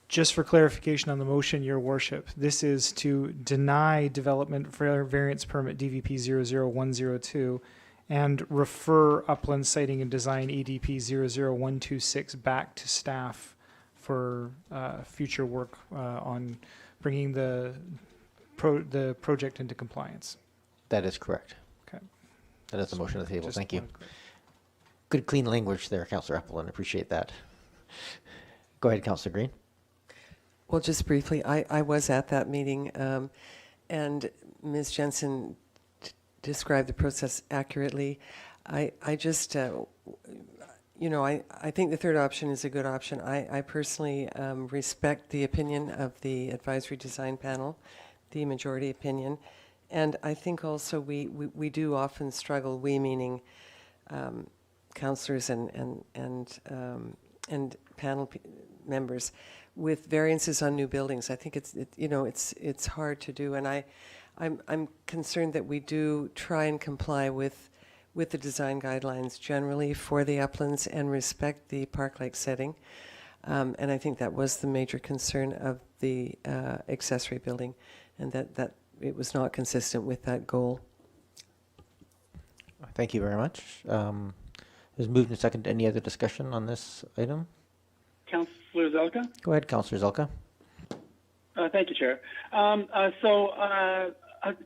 Just for clarification on the motion, Your Worship, this is to deny development for variance permit DVP 00102 and refer upland siting and design EDP 00126 back to staff for future work on bringing the project into compliance. That is correct. Okay. That is the motion on the table. Just Thank you. wanted to- Good, clean language there, Councillor Appleton. Appreciate that. Go ahead, Councillor Green. Well, just briefly, I was at that meeting, and Ms. Jensen described the process accurately. I just, you know, I think the third option is a good option. I personally respect the opinion of the advisory design panel, the majority opinion, and I think also we do often struggle, we meaning councillors and panel members, with variances on new buildings. I think it's hard to do, and I'm concerned that we do try and comply with the design guidelines generally for the uplands and respect the park-like setting. And I think that was the major concern of the accessory building, and that it was not consistent with that goal. Thank you very much. Is moved and seconded. Any other discussion on this item? Councillor Zelka? Go ahead, Councillor Zelka. Thank you, Chair. I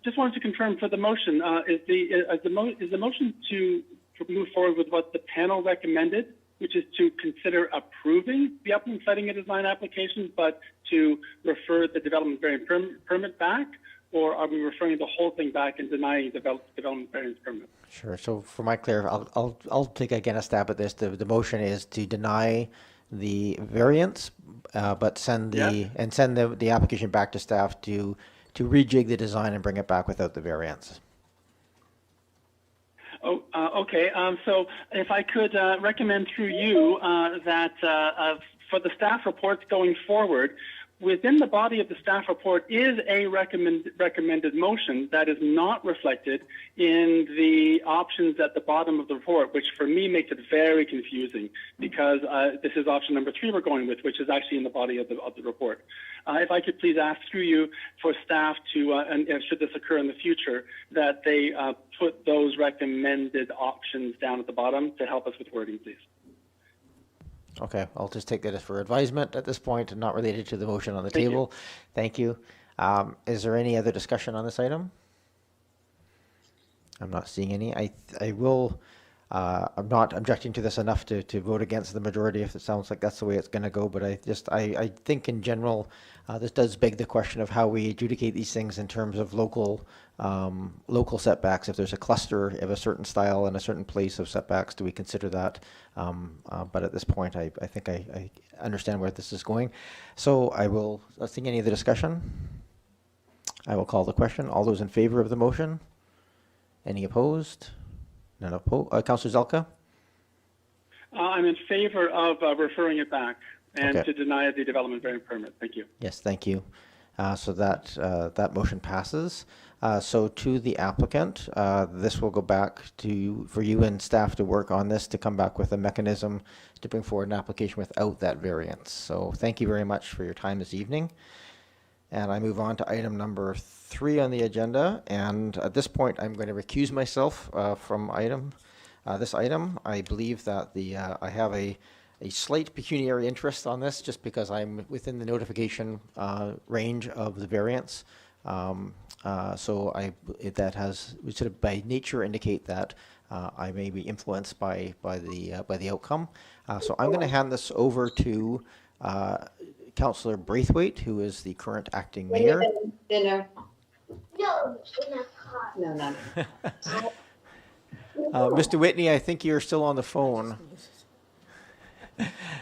just wanted to confirm for the motion, is the motion to move forward with what the panel recommended, which is to consider approving the upland siting and design application, but to refer the development variance permit back? Or are we referring the whole thing back and denying the development variance permit? Sure. So for my I'll take again a stab at this. The motion is to deny the variance, but send the application back to staff to rejig the design and bring it back without the variance. Oh, okay. So if I could recommend through you that for the staff reports going forward, within the body of the staff report is a recommended motion that is not reflected in the options at the bottom of the report, which for me makes it very confusing because this is option number 3 we're going with, which is actually in the body of the report. If I could please ask through you for staff to, and should this occur in the future, that they put those recommended options down at the bottom to help us with wording, please. Okay, I'll just take that as for advisement at this point and not related to the motion on the table. Thank you. Is there any other discussion on this item? I'm not seeing any. I will, I'm not objecting to this enough to vote against the majority if it sounds like that's the way it's going to go, but I think in general, this does beg the question of how we adjudicate these things in terms of local setbacks. If there's a cluster of a certain style in a certain place of setbacks, do we consider that? But at this point, I think I understand where this is going. So let's see any other discussion. I will call the question. All those in favor of the motion? Any opposed? None opposed. Councillor Zelka? I'm in favor of referring it back and Okay. to deny the development variance permit. Thank you. Yes, thank you. So that motion passes. So to the applicant, this will go back for you and staff to work on this to come back with a mechanism to bring forward an application without that variance. So thank you very much for your time this evening. And I move on to item number 3 on the agenda. And at this point, I'm going to recuse myself from this item. I believe that I have a slight pecuniary interest on this just because I'm within the notification range of the variance. So that would sort of by nature indicate that I may be influenced by the outcome. So I'm going to hand this over to Councillor Braithwaite, who is the current acting mayor. Dinner. No. Mr. Whitney, I think you're still on the phone.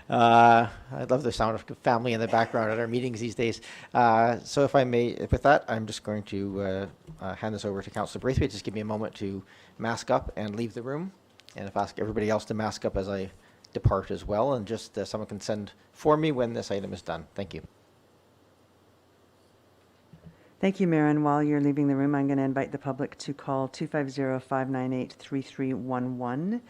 I love the sound of family in the background at our meetings these days. So if I may, with that, I'm just going to hand this over to Councillor Braithwaite. Just give me a moment to mask up and leave the room. And if I ask everybody else to mask up as I depart as well, and just someone can send for me when this item is done. Thank you. Thank you, Mayor. And while you're leaving the room, I'm going to invite the public to call 250-598-3311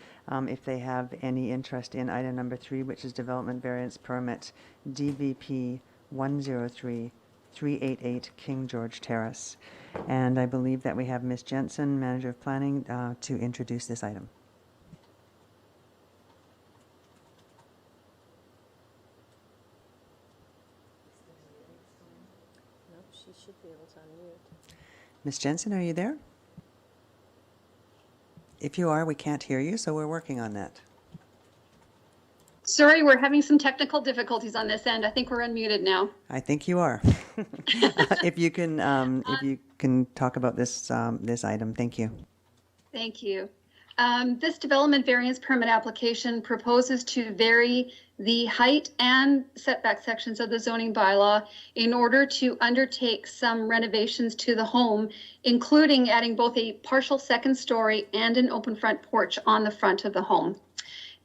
if they have any interest in item number 3, which is Development Variance Permit DVP 103-388 King George Terrace. And I believe that we have Ms. Jensen, Manager of Planning, to introduce this item. Nope, she should be able to unmute. Ms. Jensen, are you there? If you are, we can't hear you, so we're working on that. Sorry, we're having some technical difficulties on this end. I think we're unmuted now. I think you are. If you can talk about this this item, thank you. Thank you. This development variance permit application proposes to vary the height and setback sections of the zoning bylaw in order to undertake some renovations to the home, including adding both a partial second story and an open front porch on the front of the home.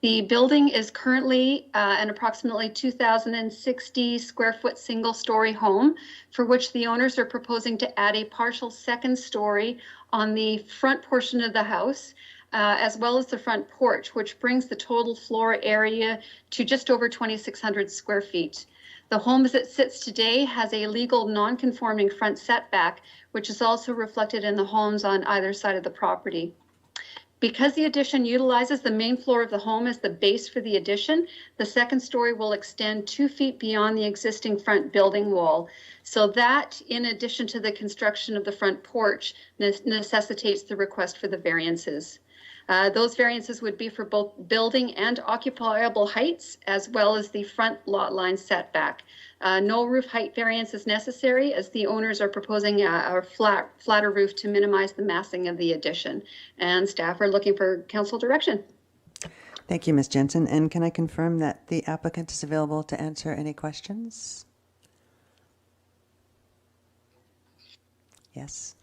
The building is currently an approximately 2,060 square foot single story home, for which the owners are proposing to add a partial second story on the front portion of the house, as well as the front porch, which brings the total floor area to just over 2,600 square feet. The home as it sits today has a legal non-conforming front setback, which is also reflected in the homes on either side of the property. Because the addition utilizes the main floor of the home as the base for the addition, the second story will extend 2 feet beyond the existing front building wall. So that, in addition to the construction of the front porch, necessitates the request for the variances. Those variances would be for both building and occupiable heights, as well as the front lot line setback. No roof height variance is necessary, as the owners are proposing a flatter roof to minimize the massing of the addition. And staff are looking for council direction. Thank you, Ms. Jensen. And can I confirm that the applicant is available to answer any questions? Yes.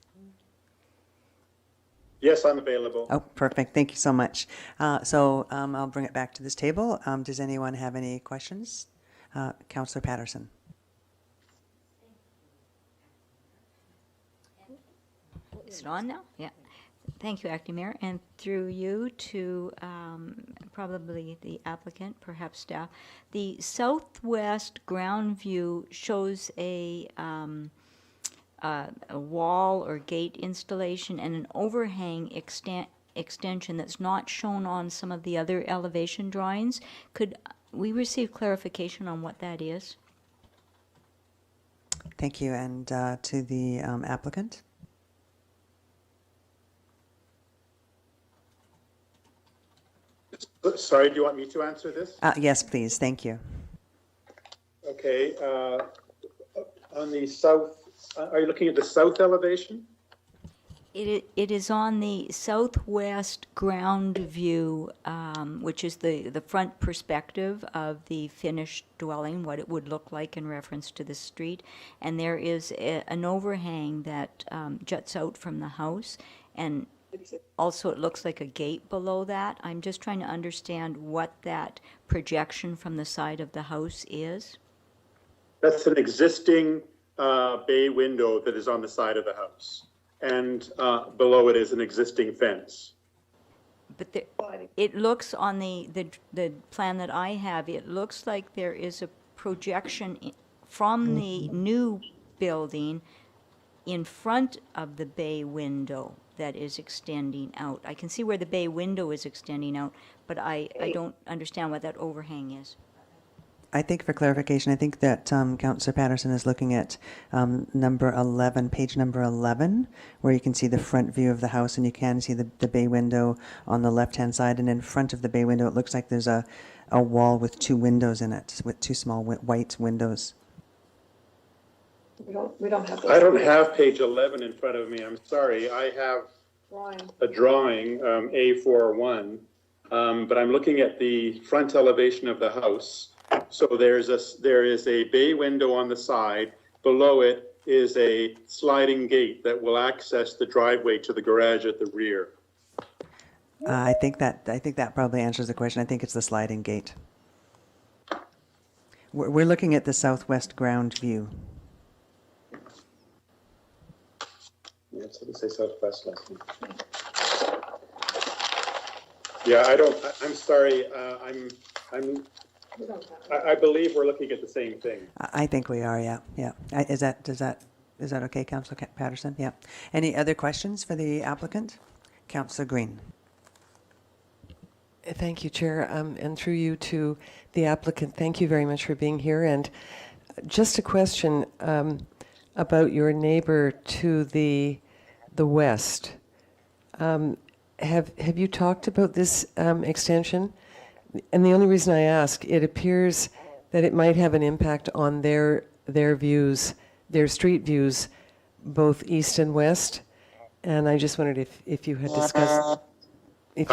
Yes, I'm available. Oh, perfect. Thank you so much. I'll bring it back to this table. Does anyone have any questions? Councillor Patterson. Is it on now? Yeah. Thank you, Acting Mayor. And through you to probably the applicant, perhaps staff. The southwest ground view shows a wall or gate installation and an overhang extension that's not shown on some of the other elevation drawings. Could we receive clarification on what that is? Thank you. And to the applicant. Sorry, do you want me to answer this? Yes, please. Thank you. Okay. On the south, are you looking at the south elevation? It is on the southwest ground view, which is the front perspective of the finished dwelling, what it would look like in reference to the street. And there is an overhang that juts out from the house, and also it looks like a gate below that. I'm just trying to understand what that projection from the side of the house is. That's an existing bay window that is on the side of the house. And below it is an existing fence. But it looks on the plan that I have, it looks like there is a projection from the new building in front of the bay window that is extending out. I can see where the bay window is extending out, but I don't understand what that overhang is. I think for clarification, I think that Councillor Patterson is looking at number 11, page number 11, where you can see the front view of the house and you can see the bay window on the left-hand side. And in front of the bay window, it looks like there's a wall with 2 windows in it, with 2 small white windows. We don't have those. I don't have page 11 in front of me. I'm sorry. I have a drawing, A41, but I'm looking at the front elevation of the house. So there is a bay window on the side. Below it is a sliding gate that will access the driveway to the garage at the rear. I think that probably answers the question. I think it's the sliding gate. We're looking at the southwest ground view. Let's say southwest lesson. Yeah, I'm sorry, I believe we're looking at the same thing. I think we are, yeah. Is that okay, Councillor Patterson? Yeah. Any other questions for the applicant? Councillor Green. Thank you, Chair, and through you to the applicant. Thank you very much for being here. And just a question about your neighbor to the west. Have you talked about this extension? And the only reason I ask, it appears that it might have an impact on their views, their street views, both east and west. And I just wondered if you had discussed. We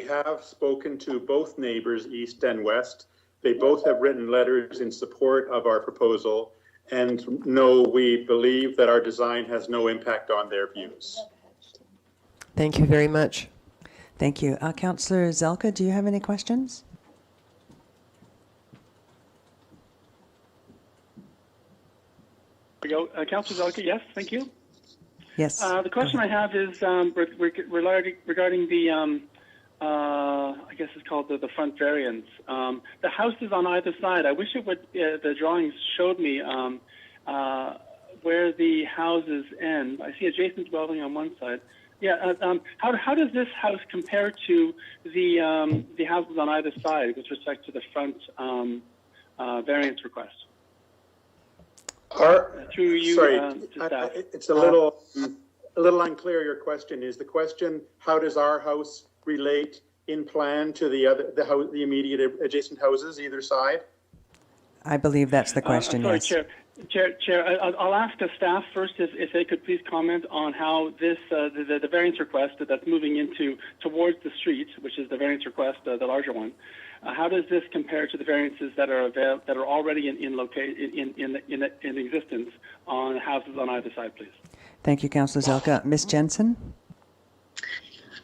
have spoken to both neighbors, east and west. They both have written letters in support of our proposal. And no, we believe that our design has no impact on their views. Thank you very much. Thank you. Councillor Zelka, do you have any questions? There we go. Councillor Zelka, yes, thank you. Yes. The question I have is regarding the, I guess it's called the front variance. The houses on either side, I wish it would, the drawings showed me where the houses end. I see adjacent dwelling on one side. Yeah, how does this house compare to the houses on either side with respect to the front variance request? Through you, sorry, to staff. It's a little unclear. Your question is the question: how does our house relate in plan to the immediate adjacent houses either side? I believe that's the question. Sorry, yes. Chair. I'll ask the staff first if they could please comment on how this the variance request that's moving towards the street, which is the variance request, the larger one. How does this compare to the variances that are already in existence on houses on either side, please? Thank you, Councillor Zelka. Ms. Jensen?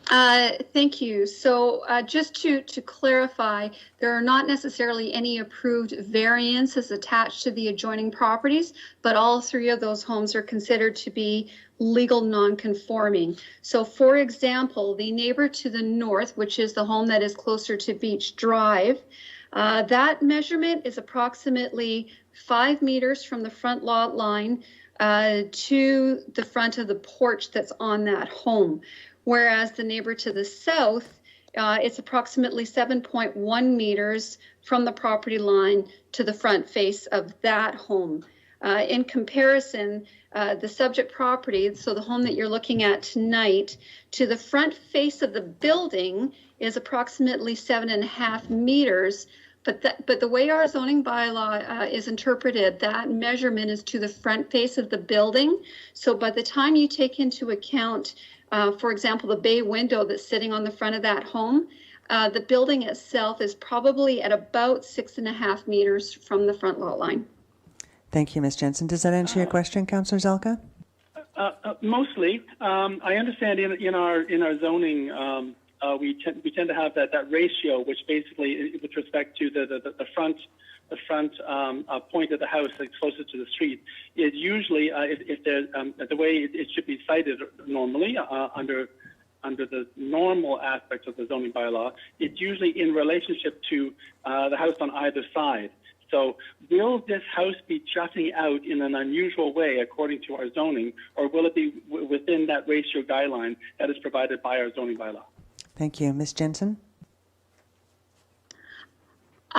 Thank you. So just to clarify, there are not necessarily any approved variances attached to the adjoining properties, but all three of those homes are considered to be legal non-conforming. So for example, the neighbor to the north, which is the home that is closer to Beach Drive, that measurement is approximately 5 meters from the front lot line to the front of the porch that's on that home. Whereas the neighbor to the south, it's approximately 7.1 meters from the property line to the front face of that home. In comparison, the subject property, so the home that you're looking at tonight, to the front face of the building is approximately 7.5 meters. But the way our zoning bylaw is interpreted, that measurement is to the front face of the building. So by the time you take into account, for example, the bay window that's sitting on the front of that home, the building itself is probably at about 6.5 meters from the front lot line. Thank you, Ms. Jensen. Does that answer your question, Councillor Zelka? Mostly. I understand in our zoning, we tend to have that ratio, which basically, with respect to the front point of the house that's closest to the street, is usually if there's the way it should be cited normally under the normal aspects of the zoning bylaw, it's usually in relationship to the house on either side. So will this house be jutting out in an unusual way according to our zoning, or will it be within that ratio guideline that is provided by our zoning bylaw? Thank you. Ms. Jensen?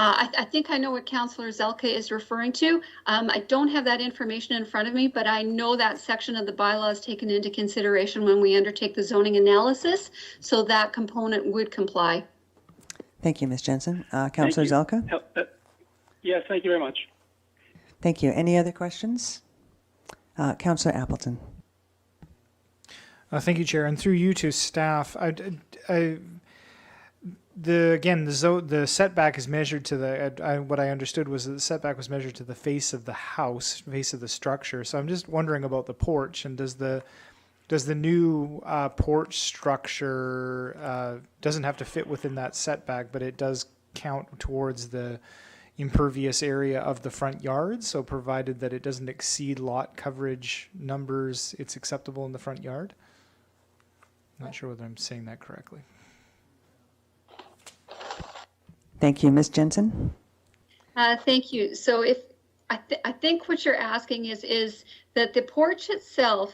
I think I know what Councillor Zelka is referring to. I don't have that information in front of me, but I know that section of the bylaw is taken into consideration when we undertake the zoning analysis, so that component would comply. Thank you, Ms. Jensen. Councillor Zelka? Yes, thank you very much. Thank you. Any other questions? Councillor Appleton. Thank you, Chair, and through you to staff. The setback is measured to the. What I understood was that the setback was measured to the face of the house, face of the structure. So I'm just wondering about the porch, and does the new porch structure doesn't have to fit within that setback, but it does count towards the impervious area of the front yard. So provided that it doesn't exceed lot coverage numbers, it's acceptable in the front yard. Not sure whether I'm saying that correctly. Thank you. Ms. Jensen? Thank you. So if I think what you're asking is that the porch itself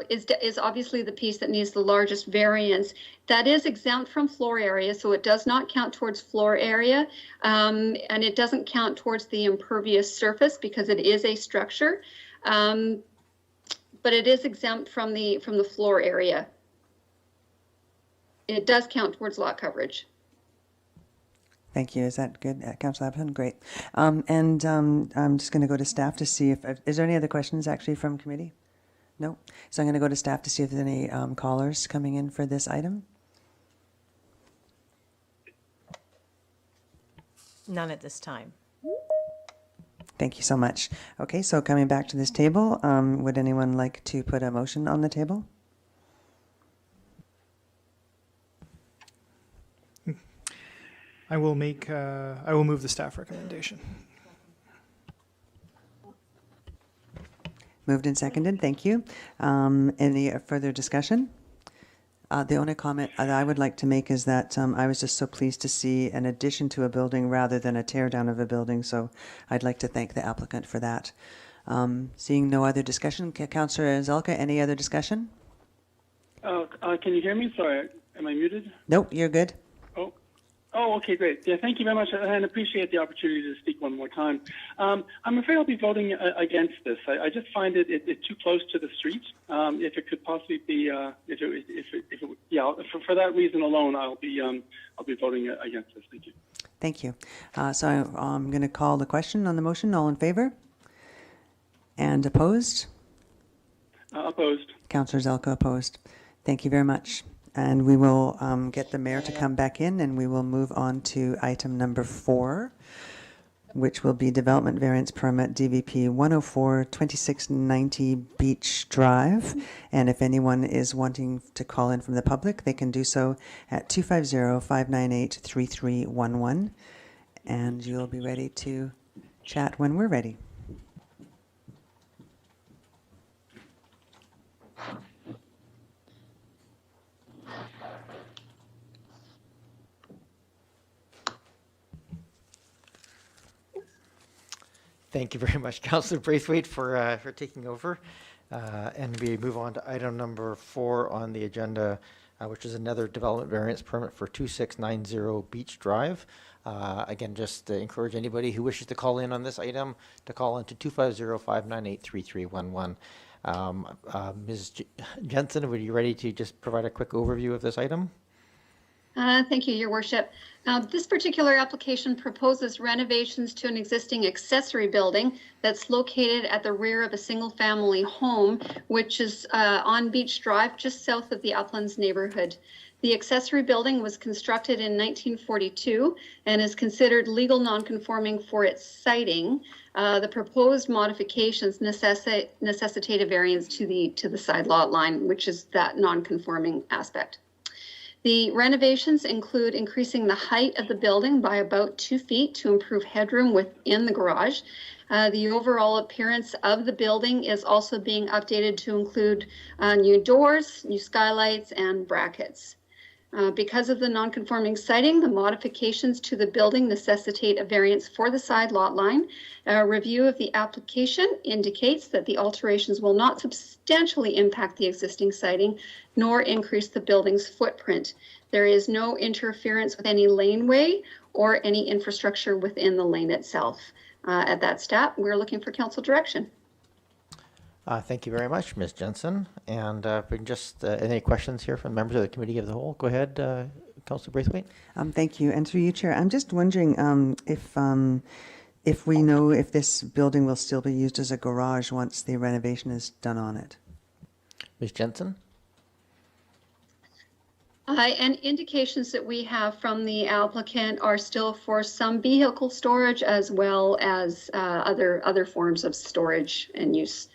is obviously the piece that needs the largest variance. That is exempt from floor area, so it does not count towards floor area, and it doesn't count towards the impervious surface because it is a structure, but it is exempt from the floor area. It does count towards lot coverage. Thank you. Is that good, Councillor Appleton? Great. I'm just going to go to staff to see if, is there any other questions actually from committee? No? So I'm going to go to staff to see if there's any callers coming in for this item. None at this time. Thank you so much. Okay, so coming back to this table, would anyone like to put a motion on the table? I will move the staff recommendation. Moved and seconded. Thank you. Any further discussion? The only comment that I would like to make is that I was just so pleased to see an addition to a building rather than a tear down of a building. So I'd like to thank the applicant for that. Seeing no other discussion, Councillor Zelka, any other discussion? Can you hear me? Sorry, am I muted? Nope, you're good. Oh, okay, great. Yeah, thank you very much, and appreciate the opportunity to speak one more time. I'm afraid I'll be voting against this. I just find it too close to the street. If it could possibly be, for that reason alone, I'll be voting against this. Thank you. Thank you. So I'm going to call the question on the motion. All in favor? And opposed? Opposed. Councillor Zelka opposed. Thank you very much. And we will get the mayor to come back in, and we will move on to item number 4, which will be development variance permit DVP 104-2690 Beach Drive. And if anyone is wanting to call in from the public, they can do so at 250-598-3311. And you'll be ready to chat when we're ready. Thank you very much, Councillor Braithwaite, for taking over. And we move on to item number 4 on the agenda, which is another development variance permit for 2690 Beach Drive. Again, just encourage anybody who wishes to call in on this item to call into 250-598-3311. Ms. Jensen, were you ready to just provide a quick overview of this item? Thank you, Your Worship. This particular application proposes renovations to an existing accessory building that's located at the rear of a single-family home, which is on Beach Drive, just south of the Uplands neighborhood. The accessory building was constructed in 1942 and is considered legal nonconforming for its siting. The proposed modifications necessitate a variance to the side lot line, which is that nonconforming aspect. The renovations include increasing the height of the building by about 2 feet to improve headroom within the garage. The overall appearance of the building is also being updated to include new doors, new skylights, and brackets. Because of the non-conforming siding, the modifications to the building necessitate a variance for the side lot line. A review of the application indicates that the alterations will not substantially impact the existing siding, nor increase the building's footprint. There is no interference with any laneway or any infrastructure within the lane itself. At that step, we're looking for council direction. Thank you very much, Ms. Jensen. And if we can just, any questions here from members of the committee of the whole? Go ahead, Councillor Braithwaite. Thank you. And through you, Chair, I'm just wondering if we know if this building will still be used as a garage once the renovation is done on it. Ms. Jensen? And indications that we have from the applicant are still for some vehicle storage as well as other forms of storage and use,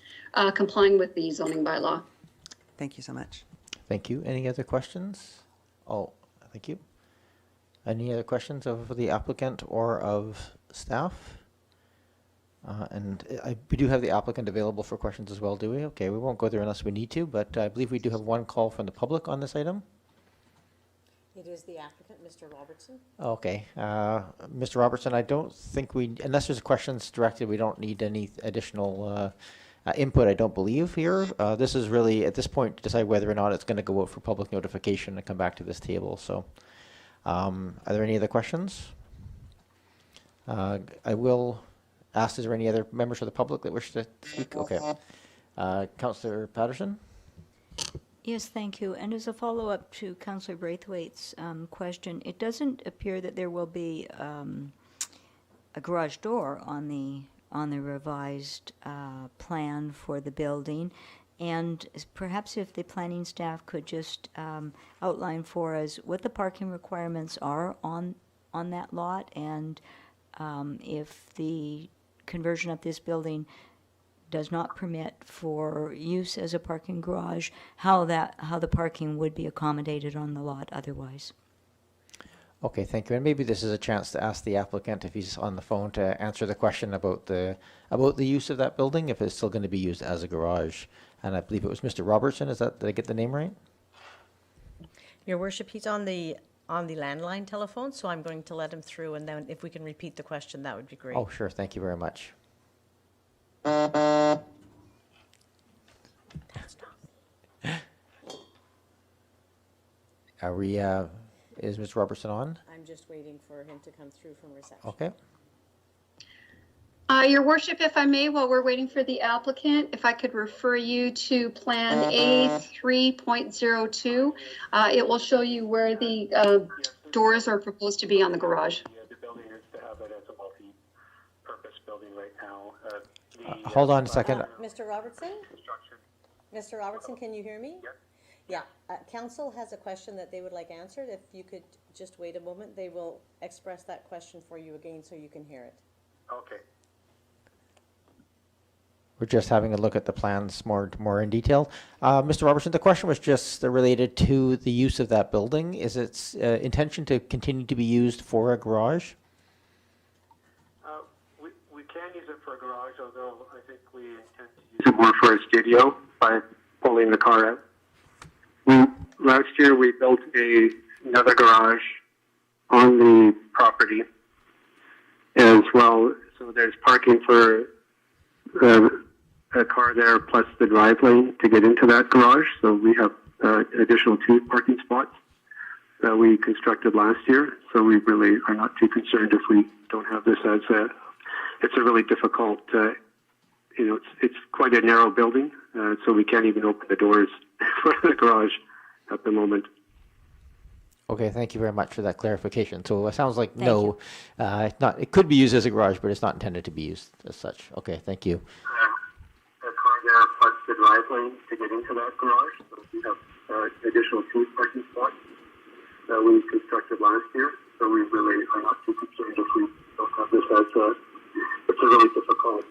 complying with the zoning bylaw. Thank you so much. Thank you. Any other questions? Oh, thank you. Any other questions of the applicant or of staff? We do have the applicant available for questions as well, do we? Okay, we won't go there unless we need to, but I believe we do have one call from the public on this item. It is the applicant, Mr. Robertson. Okay, Mr. Robertson, I don't think unless there's questions directed, we don't need any additional input, I don't believe here. This is really, at this point, to decide whether or not it's going to go out for public notification and come back to this table. So, are there any other questions? I will ask, is there any other members of the public that wish to speak? Okay. Councillor Patterson? Yes, thank you. And as a follow-up to Councillor Braithwaite's question, it doesn't appear that there will be a garage door on the revised plan for the building. And perhaps if the planning staff could just outline for us what the parking requirements are on that lot, and if the conversion of this building does not permit for use as a parking garage, how the parking would be accommodated on the lot otherwise. Okay, thank you. And maybe this is a chance to ask the applicant, if he's on the phone, to answer the question about the use of that building, if it's still going to be used as a garage. And I believe it was Mr. Robertson. Did I get the name right? Your Worship, he's on the landline telephone, so I'm going to let him through, and then if we can repeat the question, that would be great. Oh, sure. Thank you very much. Are we, is Mr. Robertson on? I'm just waiting for him to come through from reception. Okay. Your Worship, if I may, while we're waiting for the applicant, if I could refer you to Plan A3.02. It will show you where the doors are proposed to be on the garage. Yeah, the building is to have it as a multi-purpose building right now. Hold on a second. Mr. Robertson? Mr. Robertson, can you hear me? Yeah. Council has a question that they would like answered. If you could just wait a moment, they will express that question for you again so you can hear it. Okay. We're just having a look at the plans more in detail. Mr. Robertson, the question was just related to the use of that building. Is its intention to continue to be used for a garage? We can use it for a garage, although I think we intend to use it more for a studio by pulling the car out. Last year we built another garage on the property as well, so there's parking for a car there plus the drive lane to get into that garage. So we have additional 2 parking spots that we constructed last year. So we really are not too concerned if we don't have this as it's a really difficult, it's quite a narrow building. So we can't even open the doors for the garage at the moment. Okay, thank you very much for that clarification. So it sounds like it could be used as a garage, but it's not intended to be used as such. Okay, thank you. A car there plus the drive lane to get into that garage. So we have additional 2 parking spots that we constructed last year. So we really are not too concerned if we don't have this as it's a really difficult,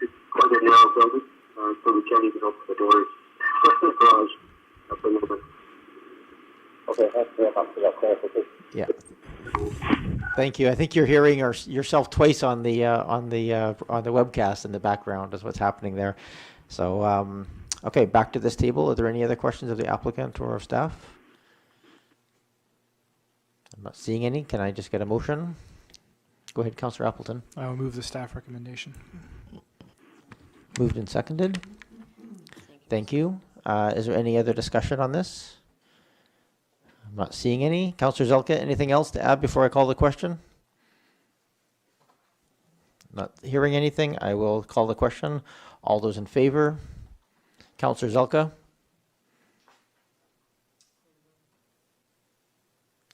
it's quite a narrow building, so we can't even open the doors for the garage at the moment. Okay, thanks very much for that clarification. Yeah. Thank you. I think you're hearing yourself twice on the webcast in the background is what's happening there. So, okay, back to this table. Are there any other questions of the applicant or of staff? I'm not seeing any. Can I just get a motion? Go ahead, Councillor Appleton. I will move the staff recommendation. Moved and seconded. Thank you. Is there any other discussion on this? I'm not seeing any. Councillor Zelka, anything else to add before I call the question? Not hearing anything. I will call the question. All those in favor? Councillor Zelka?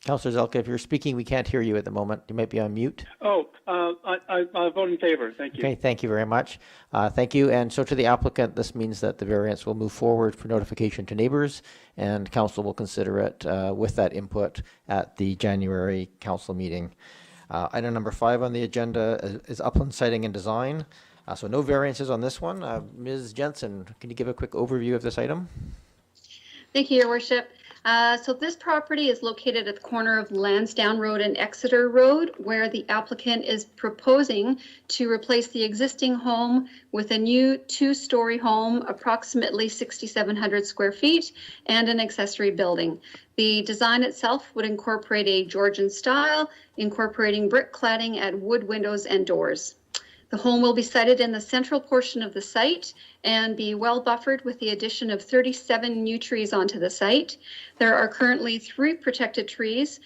Councillor Zelka, if you're speaking, we can't hear you at the moment. You might be on mute. Oh, I vote in favor. Thank you. Okay, thank you very much. Thank you. And so to the applicant, this means that the variance will move forward for notification to neighbors, and council will consider it with that input at the January council meeting. Item number 5 on the agenda is upland siting and design. So no variances on this one. Ms. Jensen, can you give a quick overview of this item? Thank you, Your Worship. So this property is located at the corner of Lansdowne Road and Exeter Road, where the applicant is proposing to replace the existing home with a new two-story home, approximately 6,700 square feet, and an accessory building. The design itself would incorporate a Georgian style, incorporating brick cladding and wood windows and doors. The home will be sited in the central portion of the site and be well buffered with the addition of 37 new trees onto the site. There are currently 3 protected trees.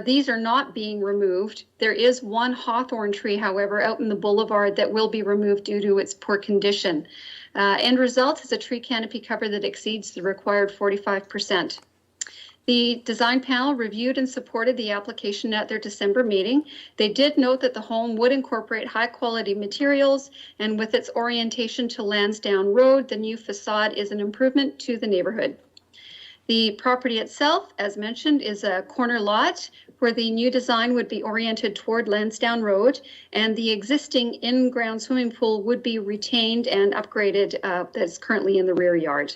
These are not being removed. There is one hawthorn tree, however, out in the boulevard that will be removed due to its poor condition. End result is a tree canopy cover that exceeds the required 45%. The design panel reviewed and supported the application at their December meeting. They did note that the home would incorporate high quality materials, and with its orientation to Lansdowne Road, the new facade is an improvement to the neighborhood. The property itself, as mentioned, is a corner lot where the new design would be oriented toward Lansdowne Road, and the existing in-ground swimming pool would be retained and upgraded that's currently in the rear yard.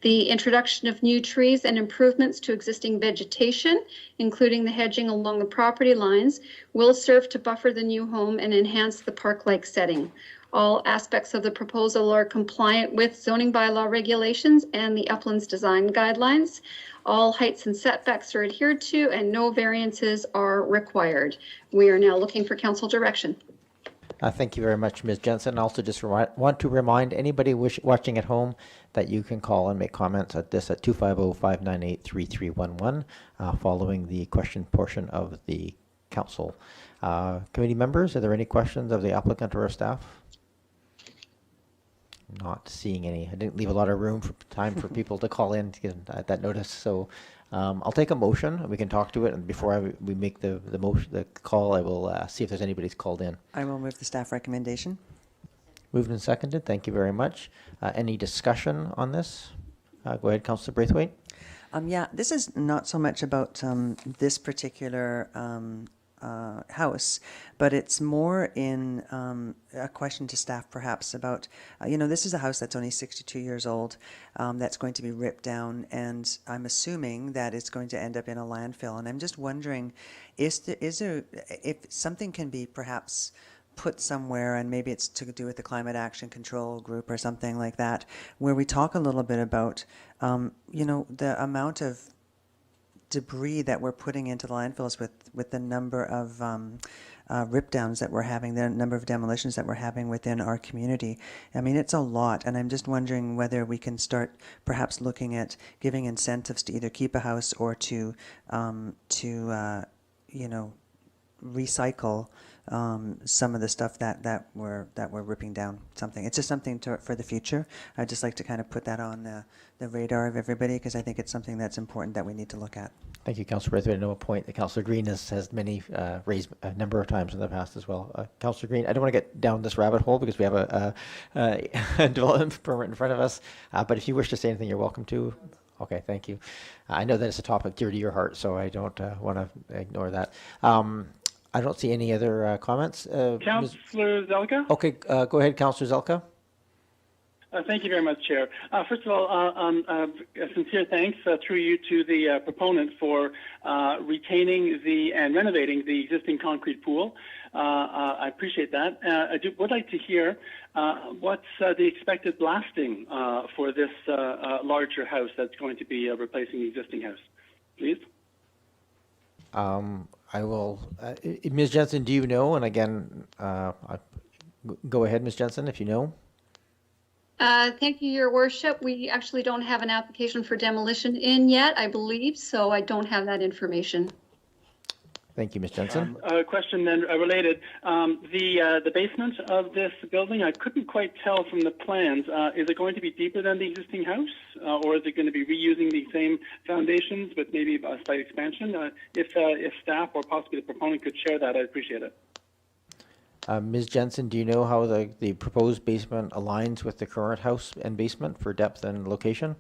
The introduction of new trees and improvements to existing vegetation, including the hedging along the property lines, will serve to buffer the new home and enhance the park-like setting. All aspects of the proposal are compliant with zoning bylaw regulations and the Uplands Design Guidelines. All heights and setbacks are adhered to and no variances are required. We are now looking for council direction. Thank you very much, Ms. Jensen. I also just want to remind anybody watching at home that you can call and make comments at this at 250-598-3311 following the question portion of the council. Committee members, are there any questions of the applicant or our staff? Not seeing any. I didn't leave a lot of room for time for people to call in to get that notice. So I'll take a motion. We can talk to it, and before we make the call, I will see if there's anybody who's called in. I will move the staff recommendation. Moved and seconded. Thank you very much. Any discussion on this? Go ahead, Councillor Braithwaite. Yeah, this is not so much about this particular house, but it's more in a question to staff perhaps about, this is a house that's only 62 years old, that's going to be ripped down, and I'm assuming that it's going to end up in a landfill. And I'm just wondering, is there, if something can be perhaps put somewhere, and maybe it's to do with the Climate Action Control Group or something like that, where we talk a little bit about, the amount of debris that we're putting into the landfills with the number of rip downs that we're having, the number of demolitions that we're having within our community. I mean, it's a lot, and I'm just wondering whether we can start perhaps looking at giving incentives to either keep a house or to recycle some of the stuff that we're ripping down. Something. It's just something for the future. I'd just like to kind of put that on the radar of everybody, because I think it's something that's important that we need to look at. Thank you, Councillor Braithwaite. I know a point that Councillor Green has many raised a number of times in the past as well. Councillor Green, I don't want to get down this rabbit hole because we have a development permit in front of us, but if you wish to say anything, you're welcome to. Okay, thank you. I know that it's a topic dear to your heart, so I don't want to ignore that. I don't see any other comments. Councillor Zelka? Okay, go ahead, Councillor Zelka. Thank you very much, Chair. First of all, a sincere thanks through you to the proponent for retaining and renovating the existing concrete pool. I appreciate that. I would like to hear what's the expected blasting for this larger house that's going to be replacing the existing house, please. I will. Ms. Jensen, do you know? And again, go ahead, Ms. Jensen, if you know. Thank you, Your Worship. We actually don't have an application for demolition in yet, I believe, so I don't have that information. Thank you, Ms. Jensen. Question then related. The basement of this building, I couldn't quite tell from the plans. Is it going to be deeper than the existing house, or is it going to be reusing the same foundations with maybe a slight expansion? If staff or possibly the proponent could share that, I'd appreciate it. Ms. Jensen, do you know how the proposed basement aligns with the current house and basement for depth and location?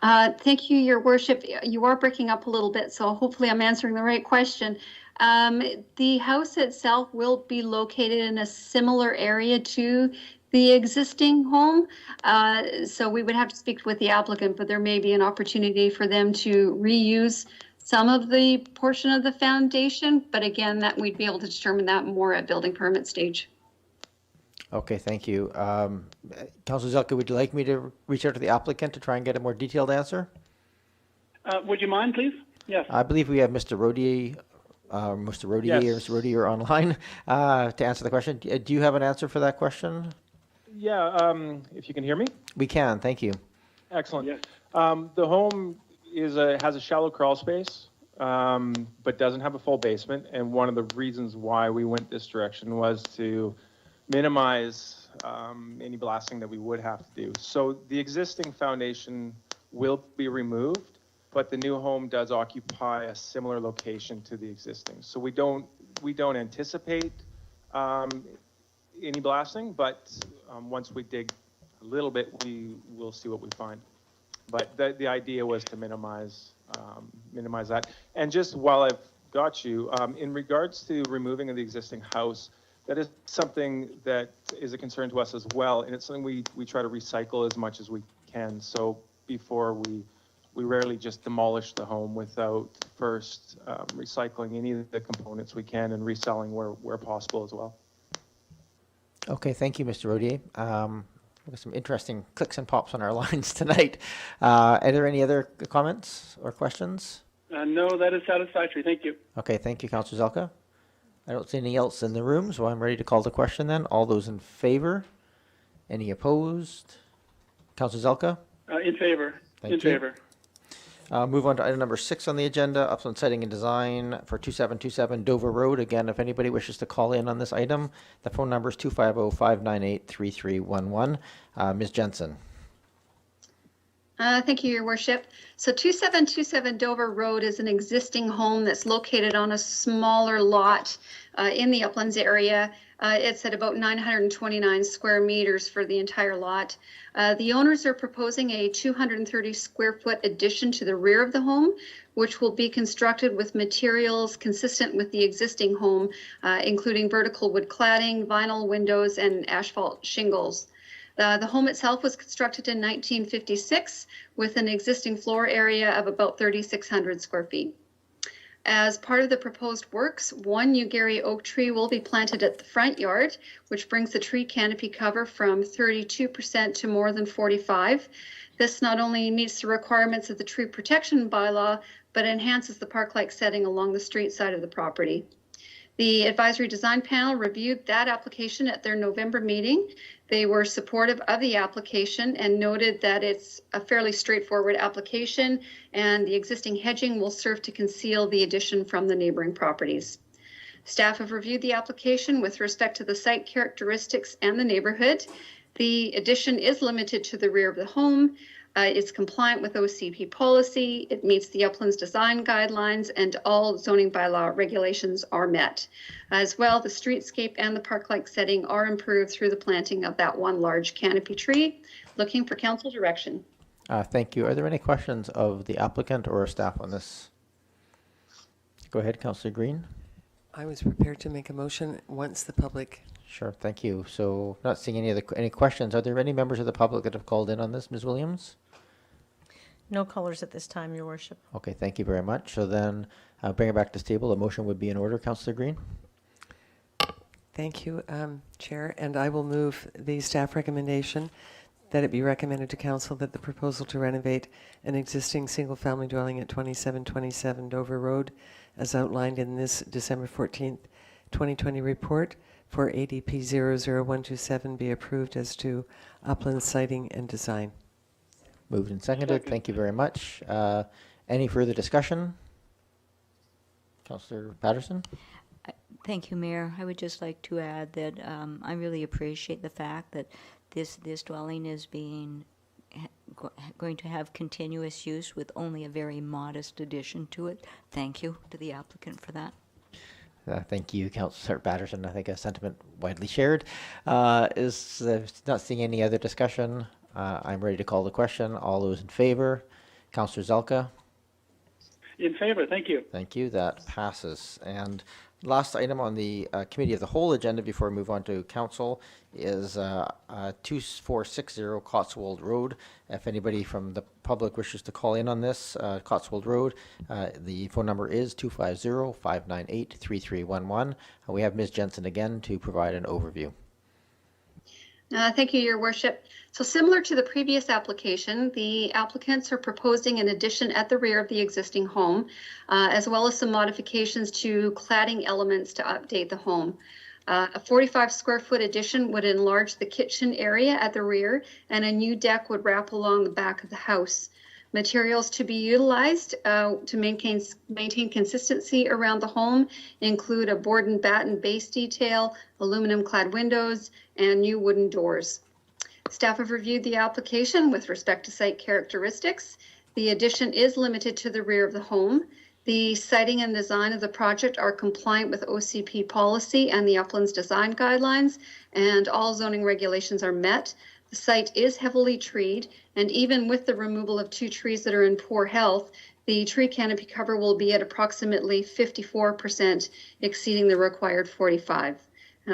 Thank you, Your Worship. You are breaking up a little bit, so hopefully I'm answering the right question. The house itself will be located in a similar area to the existing home. So we would have to speak with the applicant, but there may be an opportunity for them to reuse some of the portion of the foundation. But again, that we'd be able to determine that more at building permit stage. Okay, thank you. Councilor Zelka, would you like me to reach out to the applicant to try and get a more detailed answer? Would you mind, please? Yes. I believe we have Mr. Rodier, Mr. Rodier, Yes. or Mr. Rodier online to answer the question. Do you have an answer for that question? Yeah, if you can hear me. We can, thank you. Excellent. Yes. The home has a shallow crawl space, but doesn't have a full basement. And one of the reasons why we went this direction was to minimize any blasting that we would have to do. So the existing foundation will be removed, but the new home does occupy a similar location to the existing. So we don't anticipate any blasting, but once we dig a little bit, we will see what we find. But the idea was to minimize that. And just while I've got you, in regards to removing of the existing house, that is something that is a concern to us as well, and it's something we try to recycle as much as we can. So before we rarely just demolish the home without first recycling any of the components we can and reselling where possible as well. Okay, thank you, Mr. Rodier. We've got some interesting clicks and pops on our lines tonight. Are there any other comments or questions? No, that is satisfactory. Thank you. Okay, thank you, Councilor Zelka. I don't see anything else in the room, so I'm ready to call the question then. All those in favor? Any opposed? Councilor Zelka? In favor. Thank In you. favor. Move on to item number 6 on the agenda, upland siting and design for 2727 Dover Road. Again, if anybody wishes to call in on this item, the phone number is 250-598-3311. Ms. Jensen. Thank you, Your Worship. So 2727 Dover Road is an existing home that's located on a smaller lot in the Uplands area. It's at about 929 square meters for the entire lot. The owners are proposing a 230 square foot addition to the rear of the home, which will be constructed with materials consistent with the existing home, including vertical wood cladding, vinyl windows, and asphalt shingles. The home itself was constructed in 1956 with an existing floor area of about 3,600 square feet. As part of the proposed works, one Ugari oak tree will be planted at the front yard, which brings the tree canopy cover from 32% to more than 45%. This not only meets the requirements of the tree protection bylaw, but enhances the park-like setting along the street side of the property. The advisory design panel reviewed that application at their November meeting. They were supportive of the application and noted that it's a fairly straightforward application and the existing hedging will serve to conceal the addition from the neighboring properties. Staff have reviewed the application with respect to the site characteristics and the neighborhood. The addition is limited to the rear of the home. It's compliant with OCP policy. It meets the Uplands design guidelines and all zoning bylaw regulations are met. As well, the streetscape and the park-like setting are improved through the planting of that one large canopy tree. Looking for council direction. Thank you. Are there any questions of the applicant or staff on this? Go ahead, Councilor Green. I was prepared to make a motion once the public. Sure, thank you. So, not seeing any questions. Are there any members of the public that have called in on this, Ms. Williams? No callers at this time, Your Worship. Okay, thank you very much. So then, bring it back to table. A motion would be in order, Councilor Green. Thank you, Chair, and I will move the staff recommendation that it be recommended to council that the proposal to renovate an existing single-family dwelling at 2727 Dover Road, as outlined in this December 14th, 2020 report for ADP 00127 be approved as to upland siting and design. Moved and seconded. Thank you very much. Any further discussion? Councillor Patterson? Thank you, Mayor. I would just like to add that I really appreciate the fact that this dwelling is going to have continuous use with only a very modest addition to it. Thank you to the applicant for that. Thank you, Councillor Patterson. I think a sentiment widely shared. Is not seeing any other discussion. I'm ready to call the question. All those in favor? Councillor Zelka? In favor. Thank you. Thank you. That passes. And Last item on the Committee of the Whole agenda before we move on to Council is 2460 Cotswold Road. If anybody from the public wishes to call in on this, Cotswold Road, the phone number is 250-598-3311. We have Ms. Jensen again to provide an overview. Thank you, Your Worship. So similar to the previous application, the applicants are proposing an addition at the rear of the existing home, as well as some modifications to cladding elements to update the home. A 45 square foot addition would enlarge the kitchen area at the rear, and a new deck would wrap along the back of the house. Materials to be utilized to maintain consistency around the home include a board and batten base detail, aluminum clad windows, and new wooden doors. Staff have reviewed the application with respect to site characteristics. The addition is limited to the rear of the home. The siting and design of the project are compliant with OCP policy and the Uplands Design Guidelines, and all zoning regulations are met. The site is heavily treed, and even with the removal of 2 trees that are in poor health, the tree canopy cover will be at approximately 54%, exceeding the required 45%.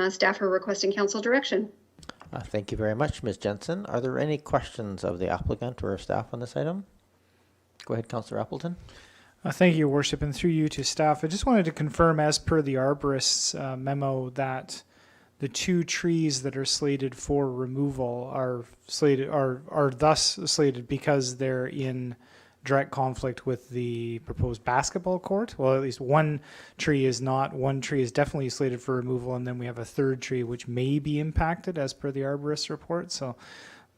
Staff are requesting council direction. Thank you very much, Ms. Jensen. Are there any questions of the applicant or staff on this item? Go ahead, Councillor Appleton. Thank you, Your Worship, and through you to staff. I just wanted to confirm, as per the arborist's memo, that the 2 trees that are slated for removal are thus slated because they're in direct conflict with the proposed basketball court. Well, at least one tree is not. One tree is definitely slated for removal, and then we have a 3rd tree which may be impacted as per the arborist's report. So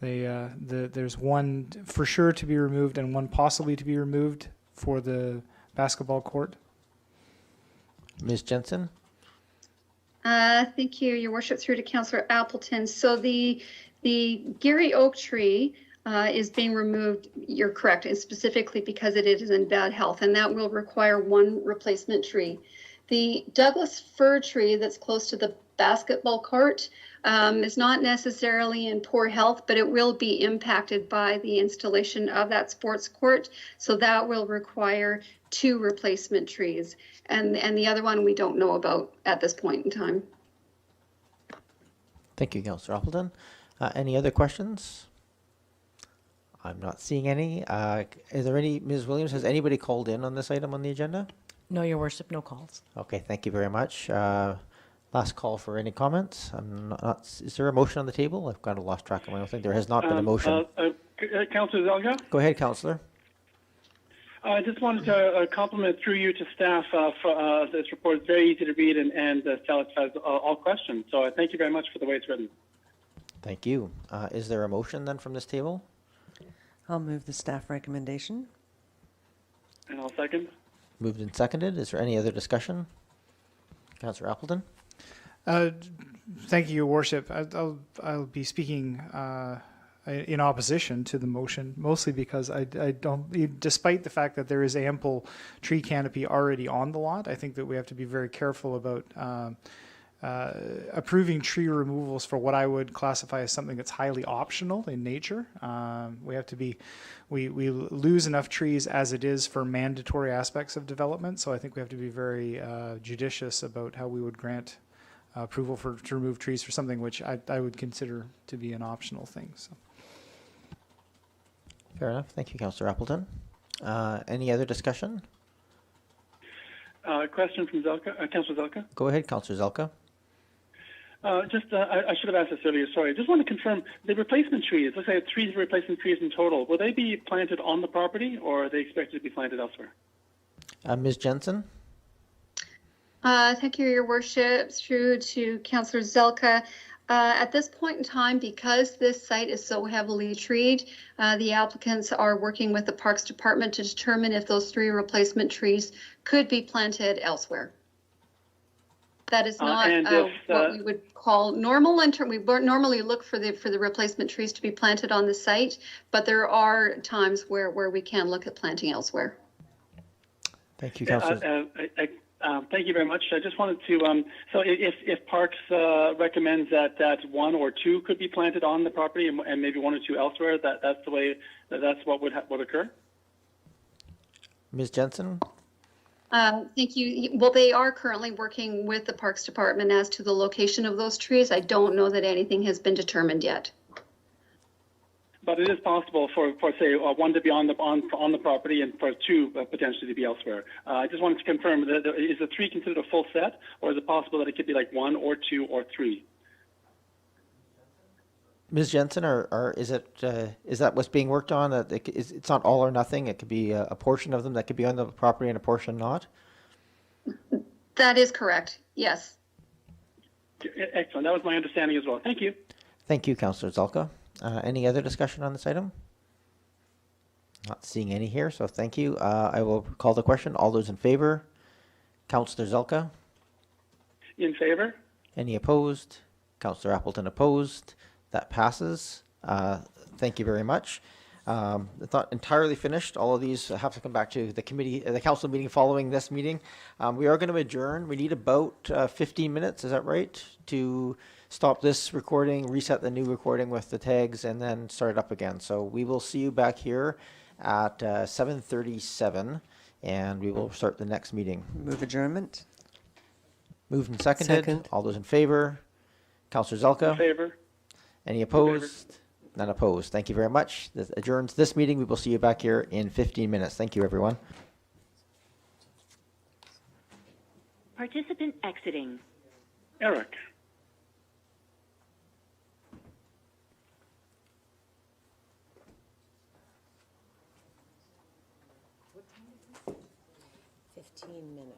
there's one for sure to be removed and one possibly to be removed for the basketball court. Ms. Jensen? Thank you, Your Worship, through to Councillor Appleton. So the Gary oak tree is being removed, you're correct, and specifically because it is in bad health, and that will require 1 replacement tree. The Douglas fir tree that's close to the basketball court is not necessarily in poor health, but it will be impacted by the installation of that sports court, so that will require 2 replacement trees. And the other one we don't know about at this point in time. Thank you, Councillor Appleton. Any other questions? I'm not seeing any. Is there any, Ms. Williams, has anybody called in on this item on the agenda? No, Your Worship, no calls. Okay, thank you very much. Last call for any comments. Is there a motion on the table? I've kind of lost track of my own thing. There has not been a motion. Councillor Zelga? Go ahead, Councillor. I just wanted to compliment through you to staff for this report. It's very easy to read and satisfies all questions. So thank you very much for the way it's written. Thank you. Is there a motion then from this table? I'll move the staff recommendation. And I'll second. Moved and seconded. Is there any other discussion? Councillor Appleton? Thank you, Your Worship. I'll be speaking in opposition to the motion, mostly because I don't, despite the fact that there is ample tree canopy already on the lot, I think that we have to be very careful about approving tree removals for what I would classify as something that's highly optional in nature. We have to be, we lose enough trees as it is for mandatory aspects of development, so I think we have to be very judicious about how we would grant approval to remove trees for something which I would consider to be an optional thing. So. Fair enough. Thank you, Councillor Appleton. Any other discussion? Question from Zelka, Councillor Zelka. Go ahead, Councillor Zelka. I should have asked this earlier, sorry. I just want to confirm, the replacement trees, let's say 3 replacement trees in total, will they be planted on the property or are they expected to be planted elsewhere? Ms. Jensen? Thank you, Your Worship. Through to Councillor Zelka. At this point in time, because this site is so heavily treed, the applicants are working with the Parks Department to determine if those 3 replacement trees could be planted elsewhere. That is not what we would call normal. We normally look for the replacement trees to be planted on the site, but there are times where we can look at planting elsewhere. Thank you, Councillor. Thank you very much. I just wanted to, so if Parks recommends that 1 or 2 could be planted on the property and maybe 1 or 2 elsewhere, that's the way, that's what would occur? Ms. Jensen? Thank you. Well, they are currently working with the Parks Department as to the location of those trees. I don't know that anything has been determined yet. But it is possible for say, one to be on the property and for two potentially to be elsewhere. I just wanted to confirm that is the three considered a full set, or is it possible that it could be like one or two or three? Ms. Jensen, or is that what's being worked on? That it's not all or nothing. It could be a portion of them that could be on the property and a portion not. That is correct. Yes. Excellent. That was my understanding as well. Thank you. Thank you, Councillor Zalka. Any other discussion on this item? Not seeing any here, so thank you. I will call the question. All those in favor? Councillor Zalka? In favor? Any opposed? Councillor Appleton opposed. That passes. Thank you very much. It's not entirely finished. All of these have to come back to the committee, the council meeting following this meeting. We are going to adjourn. We need about 15 minutes, is that right? To stop this recording, reset the new recording with the tags, and then start it up again. So we will see you back here at 7:37, and we will start the next meeting. Move adjournment. Moved and seconded. Second. All those in favor? Councillor Zalka? In favor? Any opposed? None opposed. Thank you very much. This adjourns this meeting. We will see you back here in 15 minutes. Thank you, everyone. Participant exiting. Eric. What time is it? 15 minutes.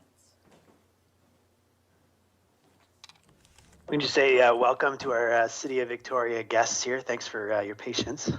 We can just say welcome to our City of Victoria guests here. Thanks for your patience.